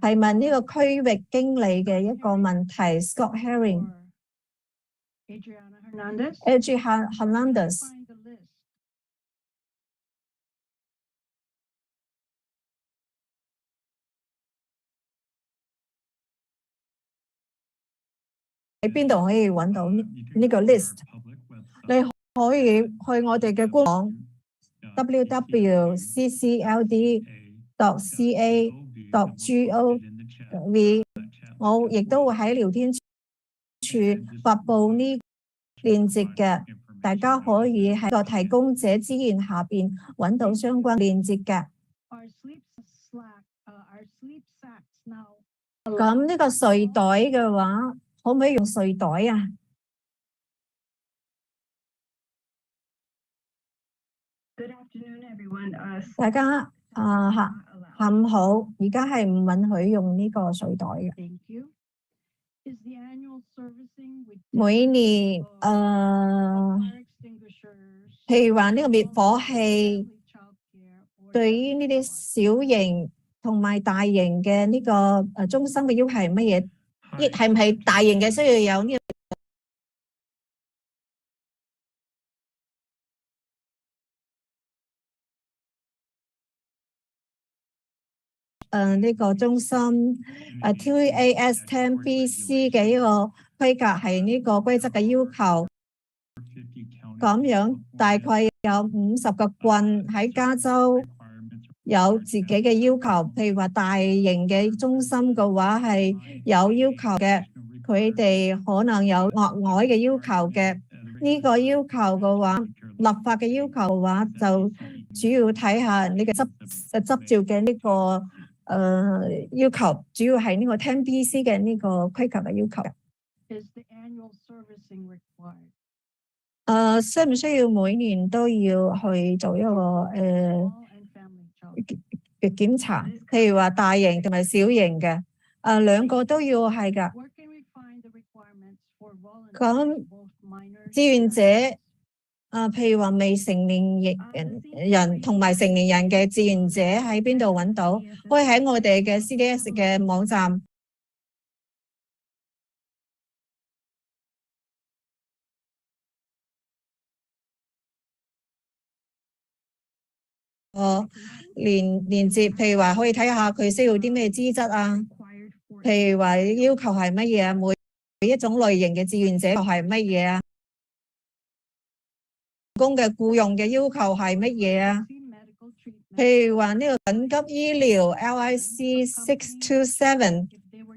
係問呢個區域經理嘅一個問題 ，Scott Herring。Adriana Hernandez。邊度可以揾到呢個 list？你可以去我哋嘅官網 www.ccld.ca.gov，我亦都會喺聊天處發布呢鏈接嘅，大家可以喺個提供者資源下邊揾到相關鏈接嘅。咁呢個睡袋嘅話，可唔可以用睡袋啊？大家下午好，而家係唔允許用呢個睡袋嘅。每年譬如話呢個滅火器，對於呢啲小型同埋大型嘅呢個中心嘅要求係乜嘢？係唔係大型嘅需要有呢個呢個中心TAS 10BC 嘅一個規格係呢個規則嘅要求，咁樣大概有50個棍喺加州有自己嘅要求，譬如話大型嘅中心嘅話係有要求嘅，佢哋可能有額外嘅要求嘅。呢個要求嘅話，立法嘅要求嘅話，就主要睇下你嘅執照嘅呢個要求，主要係呢個 10BC 嘅呢個規格嘅要求。需唔需要每年都要去做一個檢查？譬如話大型同埋小型嘅，兩個都要係㗎。咁志願者譬如話未成年人同埋成年人嘅志願者喺邊度揾到？可以喺我哋嘅 CDS 嘅網站。連接，譬如話可以睇下佢需要啲咩資質啊，譬如話要求係乜嘢啊，每一種類型嘅志願者係乜嘢啊，工嘅僱用嘅要求係乜嘢啊，譬如話呢個緊急醫療 LIC 627，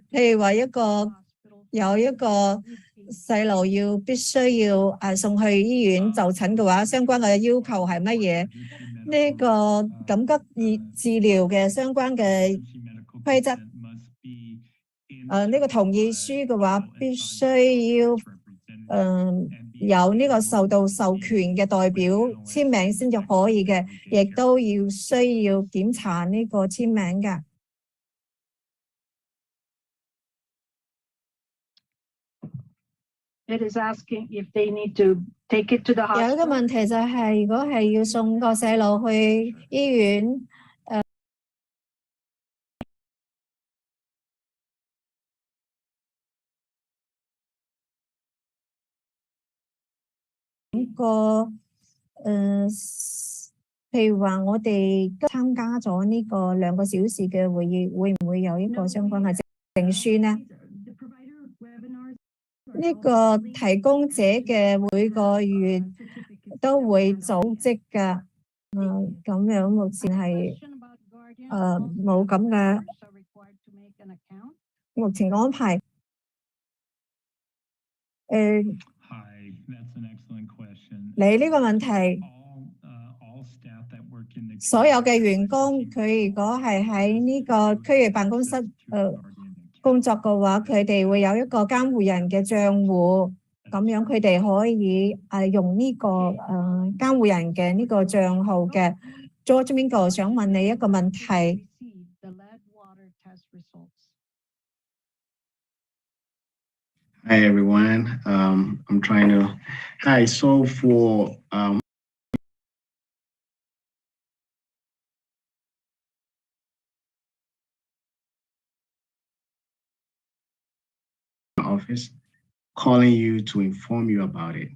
譬如話有一個細路必須要送去醫院就診嘅話，相關嘅要求係乜嘢？呢個緊急治療嘅相關嘅規則，呢個同意書嘅話，必須要有呢個受權嘅代表簽名先至可以嘅，亦都需要檢查呢個簽名嘅。It is asking if they need to take it to the hospital. 有一個問題就係，如果係要送個細路去醫院，譬如話我哋參加咗呢個2個小時嘅會議，會唔會有一個相關嘅證書呢？呢個提供者嘅每個月都會組織㗎，咁樣目前係冇咁嘅目前安排。你呢個問題，所有嘅員工佢如果係喺呢個區域辦公室工作嘅話，佢哋會有一個監護人嘅賬戶，咁樣佢哋可以用呢個監護人嘅呢個賬號嘅。George Mingo 想問你一個問題。Hi everyone. I'm trying to. Hi. So for office calling you to inform you about it.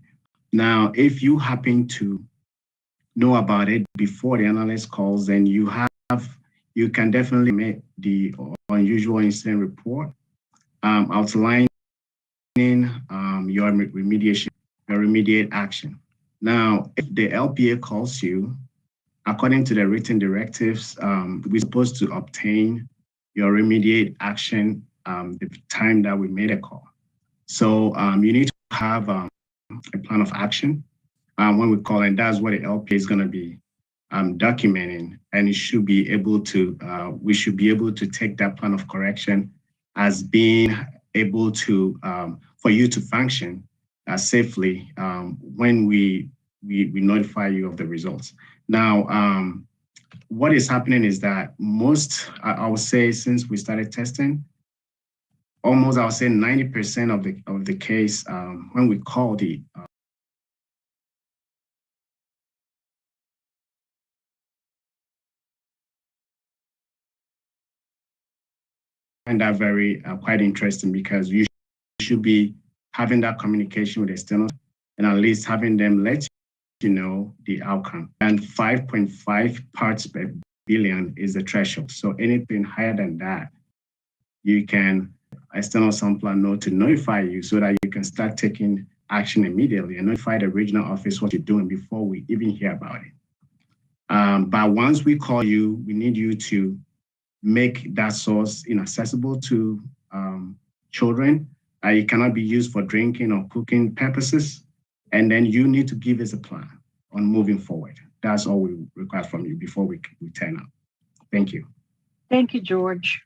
Now, if you happen to know about it before the analyst calls, then you can definitely make the unusual incident report outlining your remediate action. Now, if the LPA calls you, according to the written directives, we're supposed to obtain your remediate action the time that we made a call. So you need to have a plan of action when we call, and that's what the LPA is going to be documenting, and it should be able to, we should be able to take that plan of correction as being able to, for you to function safely when we notify you of the results. Now, what is happening is that most, I would say, since we started testing, almost, I would say 90% of the case, when we call the find that very quite interesting, because you should be having that communication with external and at least having them let you know the outcome. And 5.5 parts per billion is the threshold. So anything higher than that, you can external sampler know to notify you so that you can start taking action immediately and notify the regional office what you're doing before we even hear about it. But once we call you, we need you to make that source inaccessible to children. It cannot be used for drinking or cooking purposes. And then you need to give us a plan on moving forward. That's all we require from you before we turn up. Thank you. Thank you, George.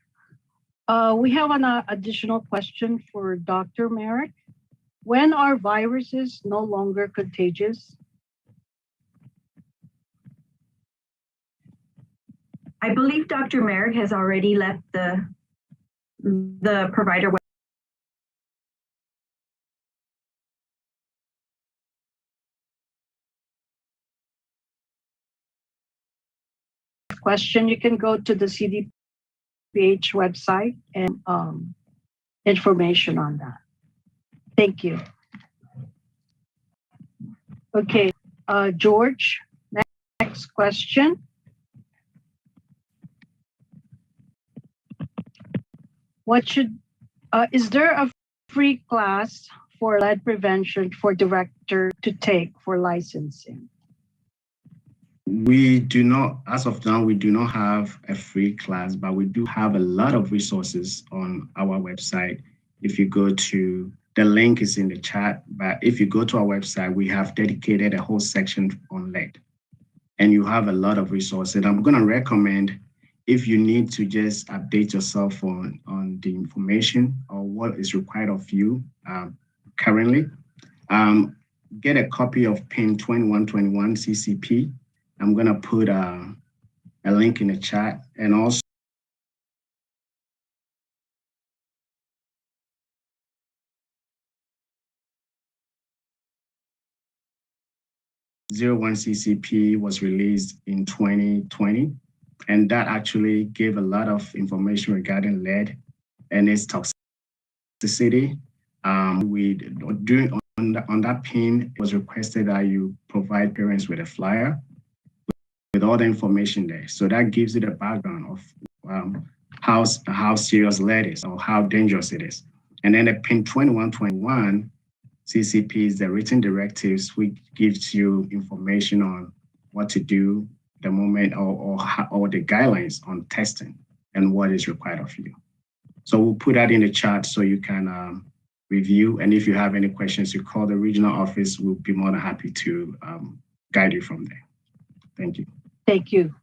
We have an additional question for Dr. Merrick. When are viruses no longer contagious? I believe Dr. Merrick has already left the provider website. Question, you can go to the CDPH website and information on that. Thank you. Okay, George, next question. Is there a free class for lead prevention for director to take for licensing? We do not, as of now, we do not have a free class, but we do have a lot of resources on our website. If you go to, the link is in the chat, but if you go to our website, we have dedicated a whole section on lead. And you have a lot of resources. I'm going to recommend, if you need to just update yourself on the information or what is required of you currently, get a copy of PIN 2121 CCP. I'm going to put a link in the chat, and also #01 CCP was released in 2020, and that actually gave a lot of information regarding lead and its toxicity. On that PIN, it was requested that you provide parents with a flyer with all the information there. So that gives you the background of how serious lead is or how dangerous it is. And then the PIN 2121 CCP is the written directives, which gives you information on what to do the moment or the guidelines on testing and what is required of you. So we'll put that in the chat so you can review. And if you have any questions, you call the regional office. We'll be more than happy to guide you from there. Thank you. Thank you.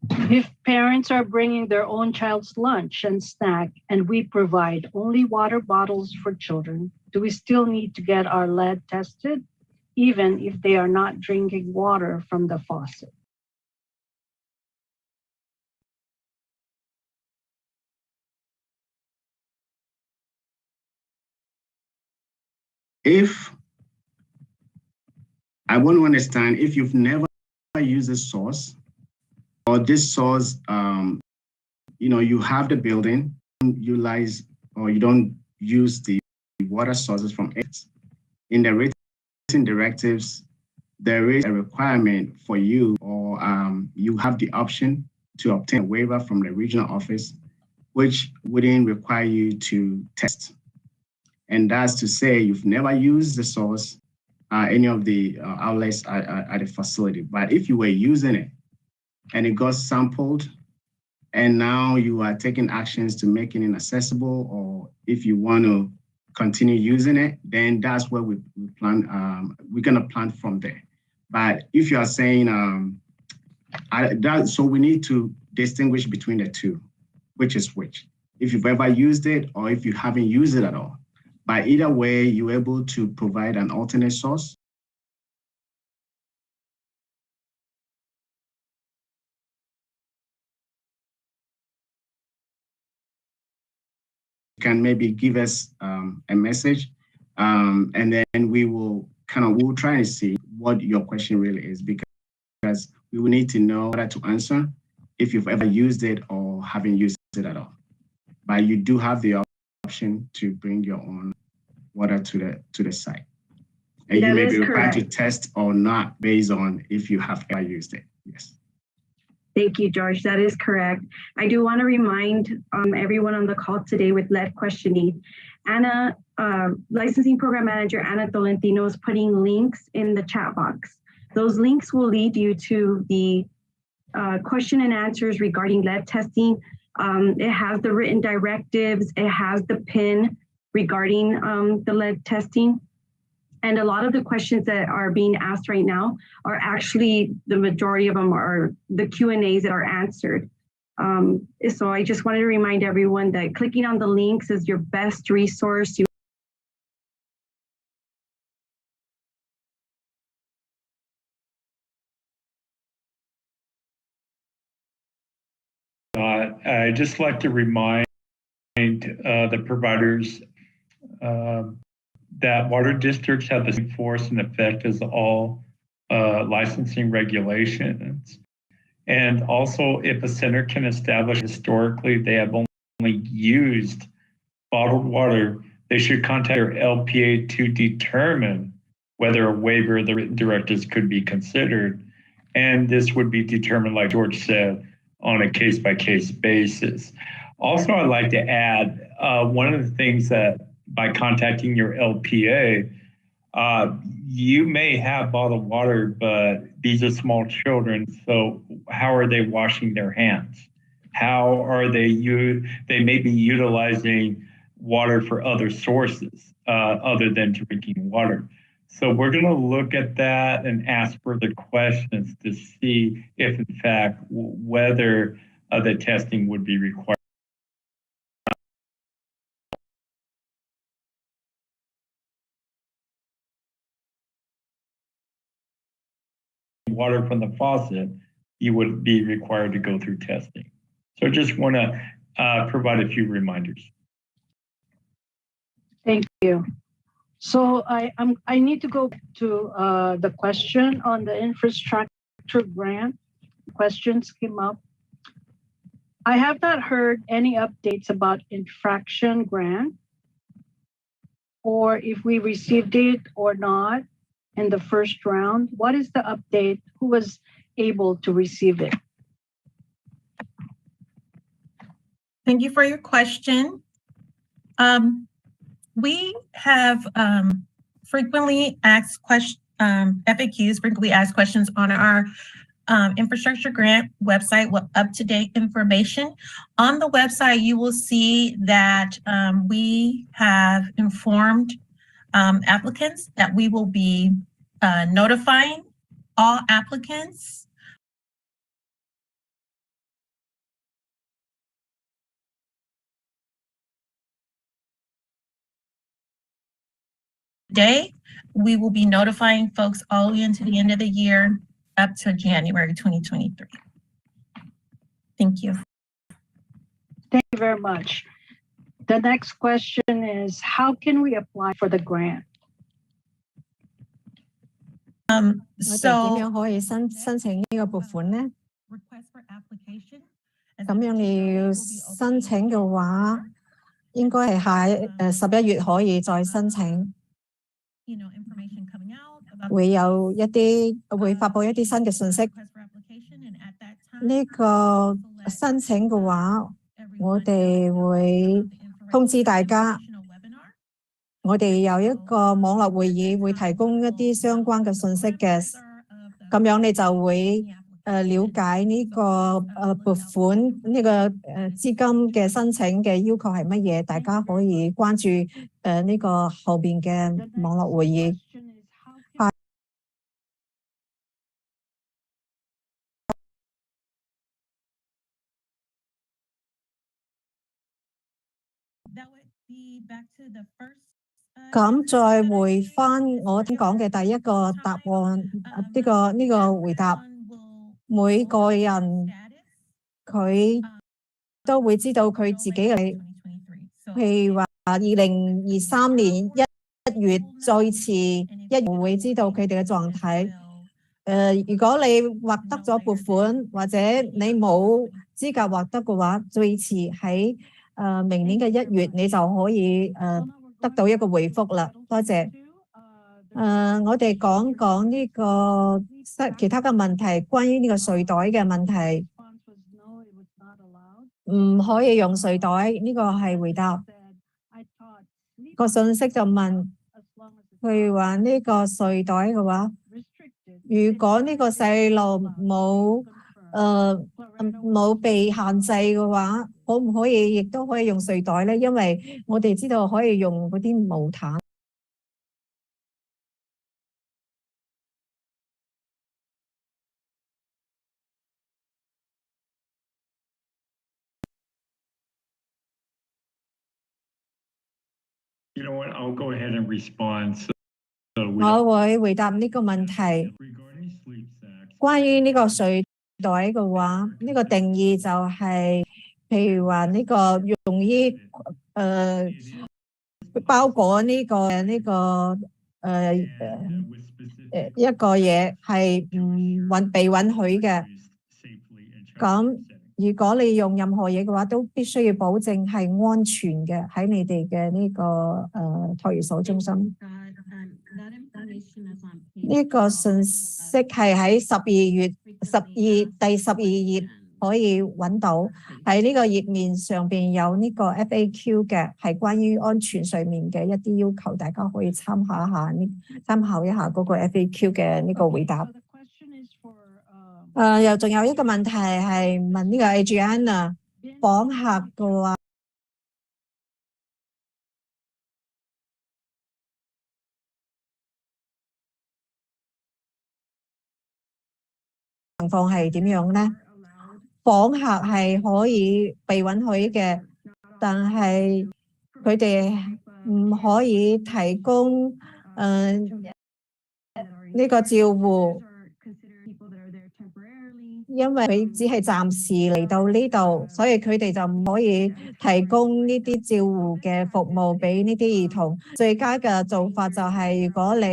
If parents are bringing their own child's lunch and snack, and we provide only water bottles for children, do we still need to get our lead tested, even if they are not drinking water from the faucet? If I want to understand, if you've never used this source, or this source, you have the building, utilize, or you don't use the water sources from it. In the written directives, there is a requirement for you, or you have the option to obtain a waiver from the regional office, which wouldn't require you to test. And that's to say you've never used the source, any of the outlets at the facility. But if you were using it and it got sampled, and now you are taking actions to make it inaccessible, or if you want to continue using it, then that's where we plan. We're gonna plan from there. But if you are saying so we need to distinguish between the two, which is which. If you've ever used it or if you haven't used it at all. But either way, you're able to provide an alternate source. Can maybe give us a message, and then we'll try and see what your question really is, because we will need to know how to answer if you've ever used it or haven't used it at all. But you do have the option to bring your own water to the site. And you may be required to test or not based on if you have ever used it. Yes. Thank you, George. That is correct. I do want to remind everyone on the call today with Lead Questioning. Anna, Licensing Program Manager Anna Tolentino is putting links in the chat box. Those links will lead you to the question and answers regarding lead testing. It has the written directives. It has the PIN regarding the lead testing. And a lot of the questions that are being asked right now are actually, the majority of them are the Q&As that are answered. So I just wanted to remind everyone that clicking on the links is your best resource. I'd just like to remind the providers that water districts have the same force and effect as all licensing regulations. And also, if a center can establish historically they have only used bottled water, they should contact their LPA to determine whether a waiver of the written directives could be considered. And this would be determined, like George said, on a case-by-case basis. Also, I'd like to add, one of the things that by contacting your LPA, you may have bottled water, but these are small children. So how are they washing their hands? How are they may be utilizing water for other sources other than drinking water. So we're going to look at that and ask further questions to see if, in fact, whether the testing would be required. Water from the faucet, you would be required to go through testing. So I just want to provide a few reminders. Thank you. So I need to go to the question on the infrastructure grant. Questions came up. I have not heard any updates about infraction grant, or if we received it or not in the first round. What is the update? Who was able to receive it? Thank you for your question. We have frequently asked questions, FAQs, frequently asked questions on our infrastructure grant website with up-to-date information. On the website, you will see that we have informed applicants that we will be notifying all applicants today. We will be notifying folks all the way into the end of the year up to January 2023. Thank you. Thank you very much. The next question is, how can we apply for the grant? 我哋點樣可以申請呢個撥款呢？咁樣你要申請嘅話，應該係喺11月可以再申請。會發布一啲新嘅信息。呢個申請嘅話，我哋會通知大家。我哋有一個網絡會議，會提供一啲相關嘅信息嘅，咁樣你就會了解呢個撥款呢個資金嘅申請嘅要求係乜嘢，大家可以關注呢個後邊嘅網絡會議。咁再回翻我聽講嘅第一個答案，呢個回答，每個人佢都會知道佢自己嘅，譬如話2023年1月最遲1月會知道佢哋嘅狀態。如果你獲得咗撥款或者你冇資格獲得嘅話，最遲喺明年嘅1月你就可以得到一個回覆啦。多謝。我哋講講呢個其他嘅問題，關於呢個睡袋嘅問題，唔可以用睡袋，呢個係回答。個信息就問，譬如話呢個睡袋嘅話，如果呢個細路冇被限制嘅話，可唔可以亦都可以用睡袋咧？因為我哋知道可以用嗰啲毛毯。You know what? I'll go ahead and respond. 我會回答呢個問題。關於呢個睡袋嘅話，呢個定義就係，譬如話呢個用於包裹呢個一個嘢係唔被允許嘅。咁如果你用任何嘢嘅話，都必須要保證係安全嘅喺你哋嘅呢個托兒所中心。呢個信息係喺第12頁可以揾到，喺呢個頁面上邊有呢個 FAQ 嘅，係關於安全睡眠嘅一啲要求，大家可以參考一下嗰個 FAQ 嘅呢個回答。又仲有一個問題係問呢個 Adriana 訪客嘅話，情況係點樣呢？訪客係可以被允許嘅，但係佢哋唔可以提供呢個照護。因為佢只係暫時嚟到呢度，所以佢哋就唔可以提供呢啲照護嘅服務俾呢啲兒童。最佳嘅做法就係，如果你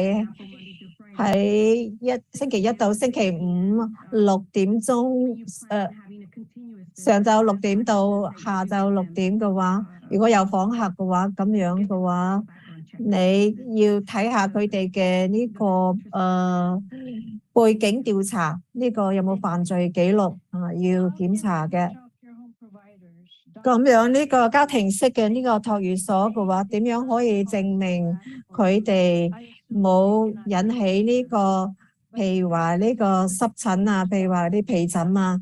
喺星期一到星期五6點鐘，上晝6點到下晝6點嘅話，如果有訪客嘅話，咁樣嘅話，你要睇下佢哋嘅呢個背景調查，呢個有冇犯罪記錄要檢查嘅。咁樣呢個家庭式嘅呢個托兒所嘅話，點樣可以證明佢哋冇引起呢個，譬如話呢個濕疹啊，譬如話啲皮疹啊，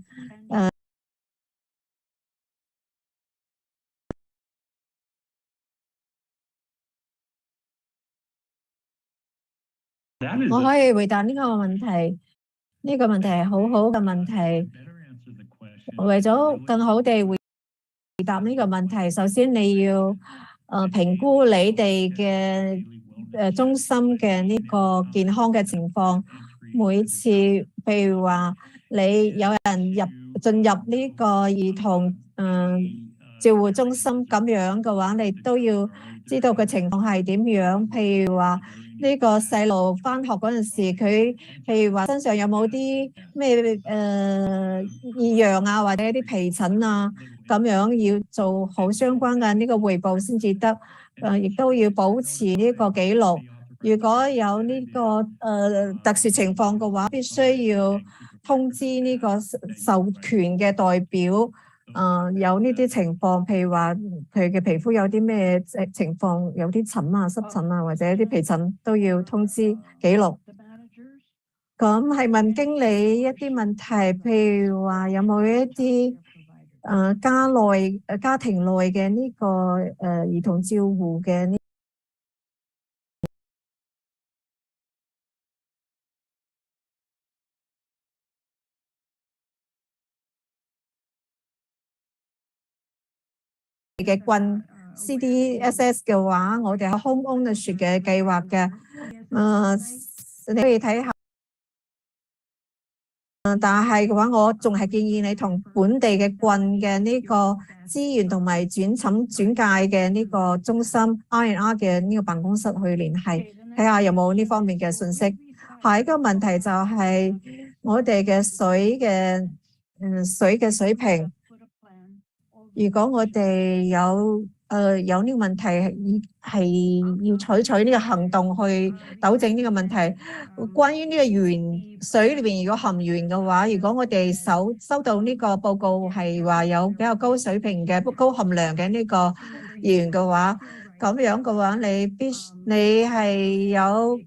我可以回答呢個問題。呢個問題係好好嘅問題。為咗更好地回答呢個問題，首先你要評估你哋嘅中心嘅呢個健康嘅情況。每次譬如話你有人進入呢個兒童照護中心咁樣嘅話，你都要知道個情況係點樣。譬如話呢個細路返學嗰陣時，佢譬如話身上有冇啲咩異樣啊，或者一啲皮疹啊，咁樣要做好相關嘅呢個匯報先至得。亦都要保持呢個記錄。如果有呢個特殊情況嘅話，必須要通知呢個授權嘅代表，有呢啲情況，譬如話佢嘅皮膚有啲咩情況，有啲疹啊、濕疹啊，或者啲皮疹都要通知記錄。咁係問經理一啲問題，譬如話有冇一啲家庭內嘅呢個兒童照護嘅呢嘅棍 CDSS 嘅話，我哋係 home ownership 嘅計劃嘅，你可以睇下。但係嘅話，我仲係建議你同本地嘅棍嘅呢個資源同埋轉介嘅呢個中心 R&R 嘅呢個辦公室去聯繫，睇下有冇呢方面嘅信息。下一個問題就係我哋嘅水嘅水平。如果我哋有呢個問題，係要採取呢個行動去糾正呢個問題。關於呢個鉛水裏邊如果含鉛嘅話，如果我哋收到呢個報告係話有比較高水平嘅高含量嘅呢個鉛嘅話，咁樣嘅話你係有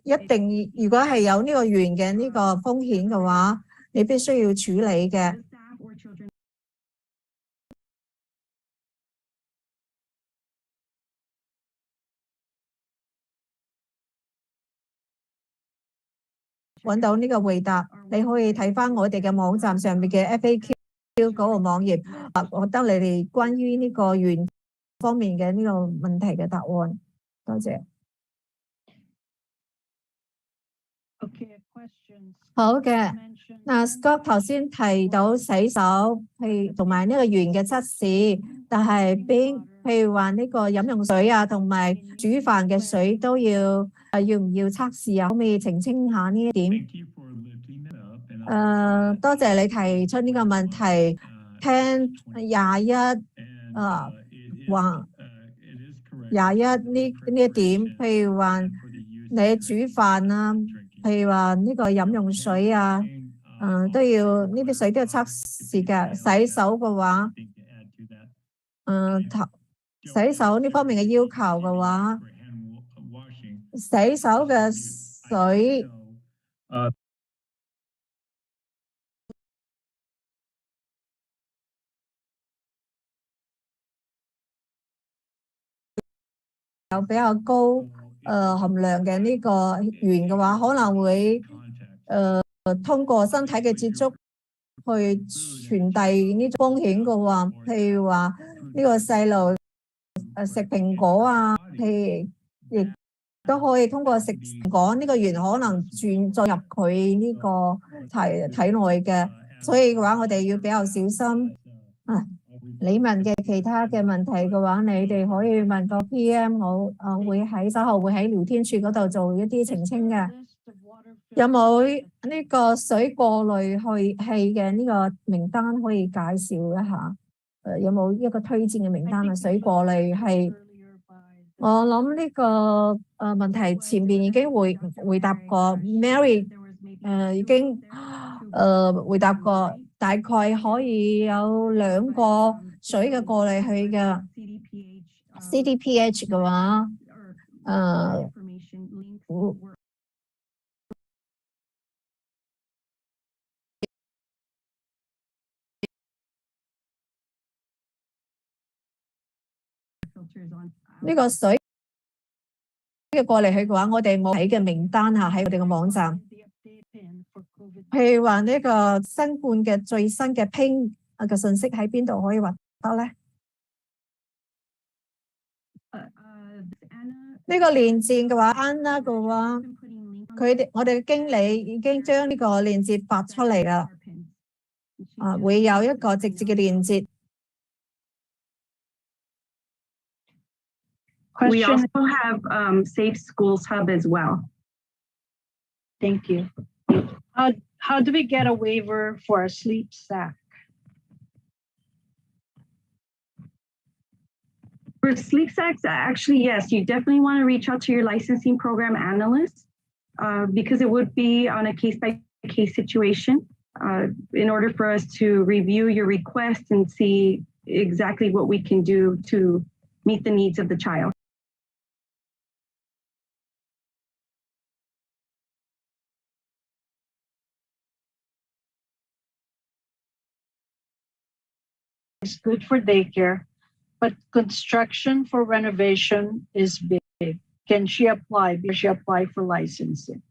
一定，如果係有呢個鉛嘅呢個風險嘅話，你必須要處理嘅。揾到呢個回答，你可以睇翻我哋嘅網站上面嘅 FAQ 嗰個網頁，獲得你哋關於呢個鉛方面嘅呢個問題嘅答案。多謝。好嘅，嗱 Scott 頭先提到洗手，同埋呢個鉛嘅測試，但係譬如話呢個飲用水啊，同埋煮飯嘅水都要唔要測試啊？可唔可以澄清下呢一點？多謝你提出呢個問題。聽21話21呢一點，譬如話你煮飯啊，譬如話呢個飲用水啊，都要呢啲水都要測試嘅。洗手嘅話，洗手呢方面嘅要求嘅話，洗手嘅水有比較高含量嘅呢個鉛嘅話，可能會通過身體嘅接觸去傳遞呢種風險嘅話，譬如話呢個細路食蘋果啊，亦都可以通過食蘋果呢個鉛可能進入佢呢個體內嘅，所以嘅話我哋要比較小心。你問嘅其他嘅問題嘅話，你哋可以問個 PM， 我會稍後會喺聊天處嗰度做一啲澄清嘅。有冇呢個水過濾器嘅呢個名單可以介紹一下？有冇一個推薦嘅名單啊？水過濾器，我諗呢個問題前面已經回答過 ，Mary 已經回答過，大概可以有2個水嘅過濾器嘅 CDPH 嘅話，呢個水嘅過濾器嘅話，我哋冇睇嘅名單下喺我哋嘅網站。譬如話呢個新冠嘅最新嘅 PIN 嘅信息喺邊度可以揾得咧？呢個鏈接嘅話，Anna 嘅話，我哋嘅經理已經將呢個鏈接發出嚟啦。會有一個直接嘅鏈接。We also have Safe Schools Hub as well. Thank you. How do we get a waiver for a sleep sack? For sleep sacks, actually, yes, you definitely want to reach out to your licensing program analyst because it would be on a case-by-case situation. in order for us to review your request and see exactly what we can do to meet the needs of the child. It's good for daycare, but construction for renovation is big. Can she apply? Does she apply for licensing?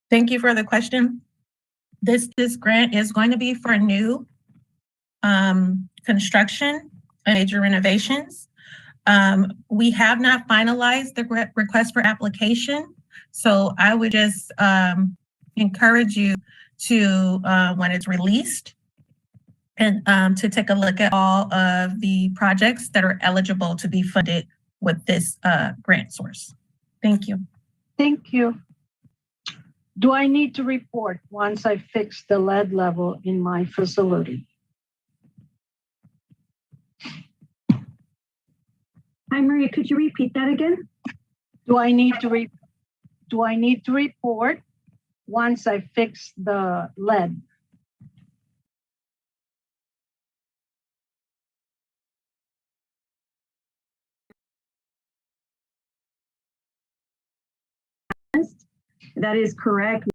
Thank you for the question. This grant is going to be for new construction and major renovations. We have not finalized the request for application, so I would just encourage you to, when it's released, and to take a look at all of the projects that are eligible to be funded with this grant source. Thank you. Thank you. Do I need to report once I fix the lead level in my facility? Hi, Maria, could you repeat that again? Do I need to report once I fix the lead? That is correct.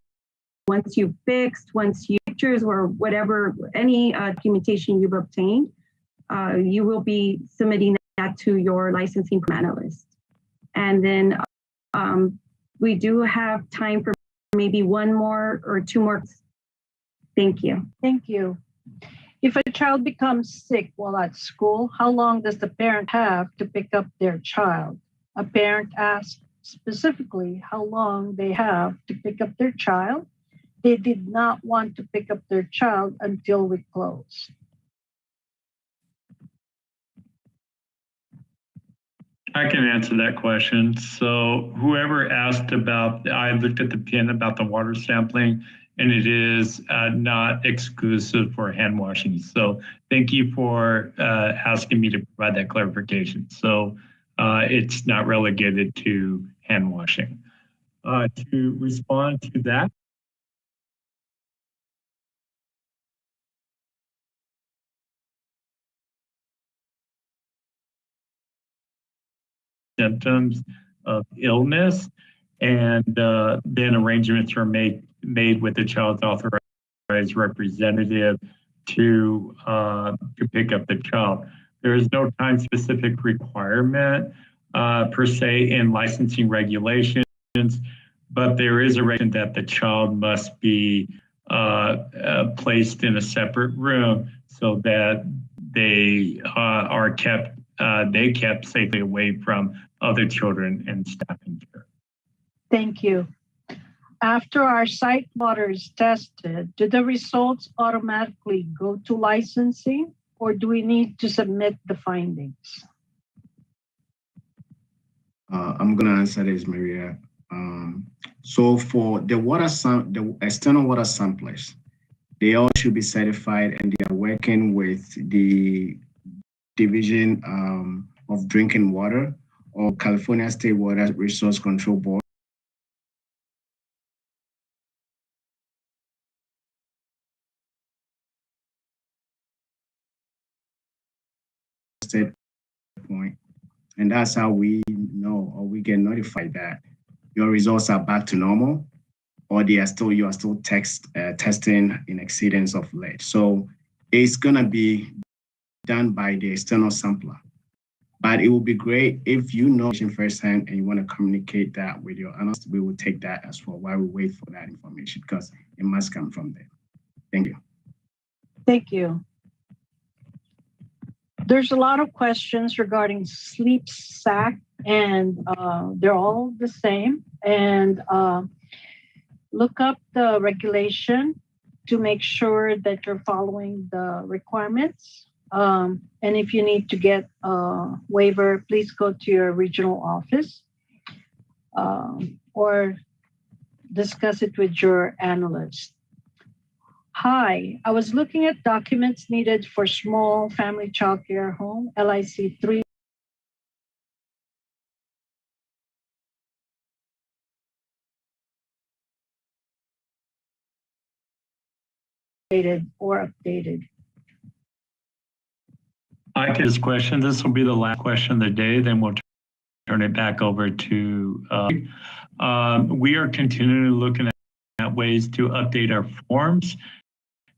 Once you've fixed, once you pictures or whatever, any documentation you've obtained, you will be submitting that to your licensing analyst. And then we do have time for maybe one more or two more. Thank you. Thank you. If a child becomes sick while at school, how long does the parent have to pick up their child? A parent asked specifically how long they have to pick up their child. They did not want to pick up their child until we close. I can answer that question. So whoever asked about, I looked at the pin about the water sampling, and it is not exclusive for hand washing. So thank you for asking me to provide that clarification. So it's not relegated to hand washing. To respond to that, symptoms of illness, and then arrangements are made with the child's authorized representative to pick up the child. There is no time-specific requirement per se in licensing regulations, but there is a regulation that the child must be placed in a separate room so that they are kept safely away from other children and staff and care. Thank you. After our site water is tested, do the results automatically go to licensing, or do we need to submit the findings? I'm going to answer this, Maria. So for the external water samplers, they all should be certified, and they are working with the Division of Drinking Water or California State Water Resource Control Board. Point, and that's how we know, or we get notified that your results are back to normal, or you are still testing in exceedance of lead. So it's gonna be done by the external sampler. But it would be great if you know firsthand and you want to communicate that with your analyst. We will take that as well while we wait for that information, because it must come from them. Thank you. Thank you. There's a lot of questions regarding sleep sack, and they're all the same. And look up the regulation to make sure that you're following the requirements. And if you need to get a waiver, please go to your regional office or discuss it with your analyst. Hi, I was looking at documents needed for small family child care home, LIC 3. or updated? I can this question. This will be the last question of the day. Then we'll turn it back over to. We are continually looking at ways to update our forms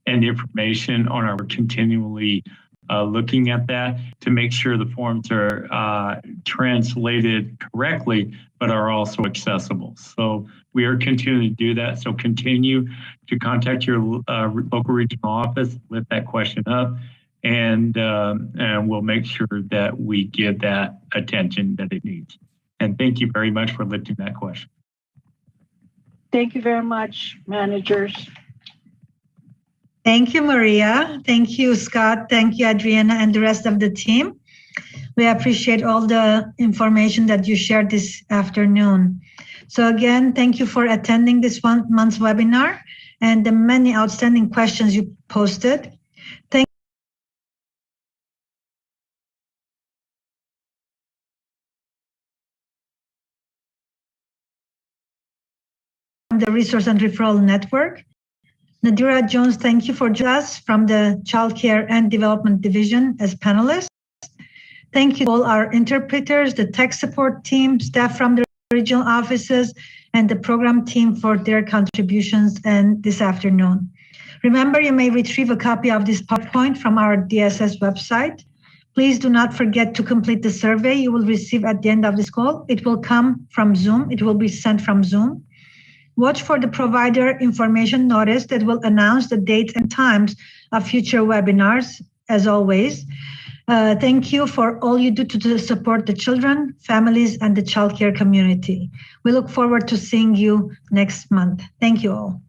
and information on our continually looking at that to make sure the forms are translated correctly, but are also accessible. So we are continuing to do that. So continue to contact your local regional office, lift that question up, and we'll make sure that we give that attention that it needs. And thank you very much for lifting that question. Thank you very much, managers. Thank you, Maria. Thank you, Scott. Thank you, Adriana, and the rest of the team. We appreciate all the information that you shared this afternoon. So again, thank you for attending this month's webinar and the many outstanding questions you posted. Thank the Resource and Referral Network. Nadira Jones, thank you for joining us from the Child Care and Development Division as panelists. Thank you to all our interpreters, the tech support team, staff from the regional offices, and the program team for their contributions and this afternoon. Remember, you may retrieve a copy of this PowerPoint from our DSS website. Please do not forget to complete the survey you will receive at the end of this call. It will come from Zoom. It will be sent from Zoom. Watch for the provider information notice that will announce the dates and times of future webinars, as always. Thank you for all you do to support the children, families, and the childcare community. We look forward to seeing you next month. Thank you all.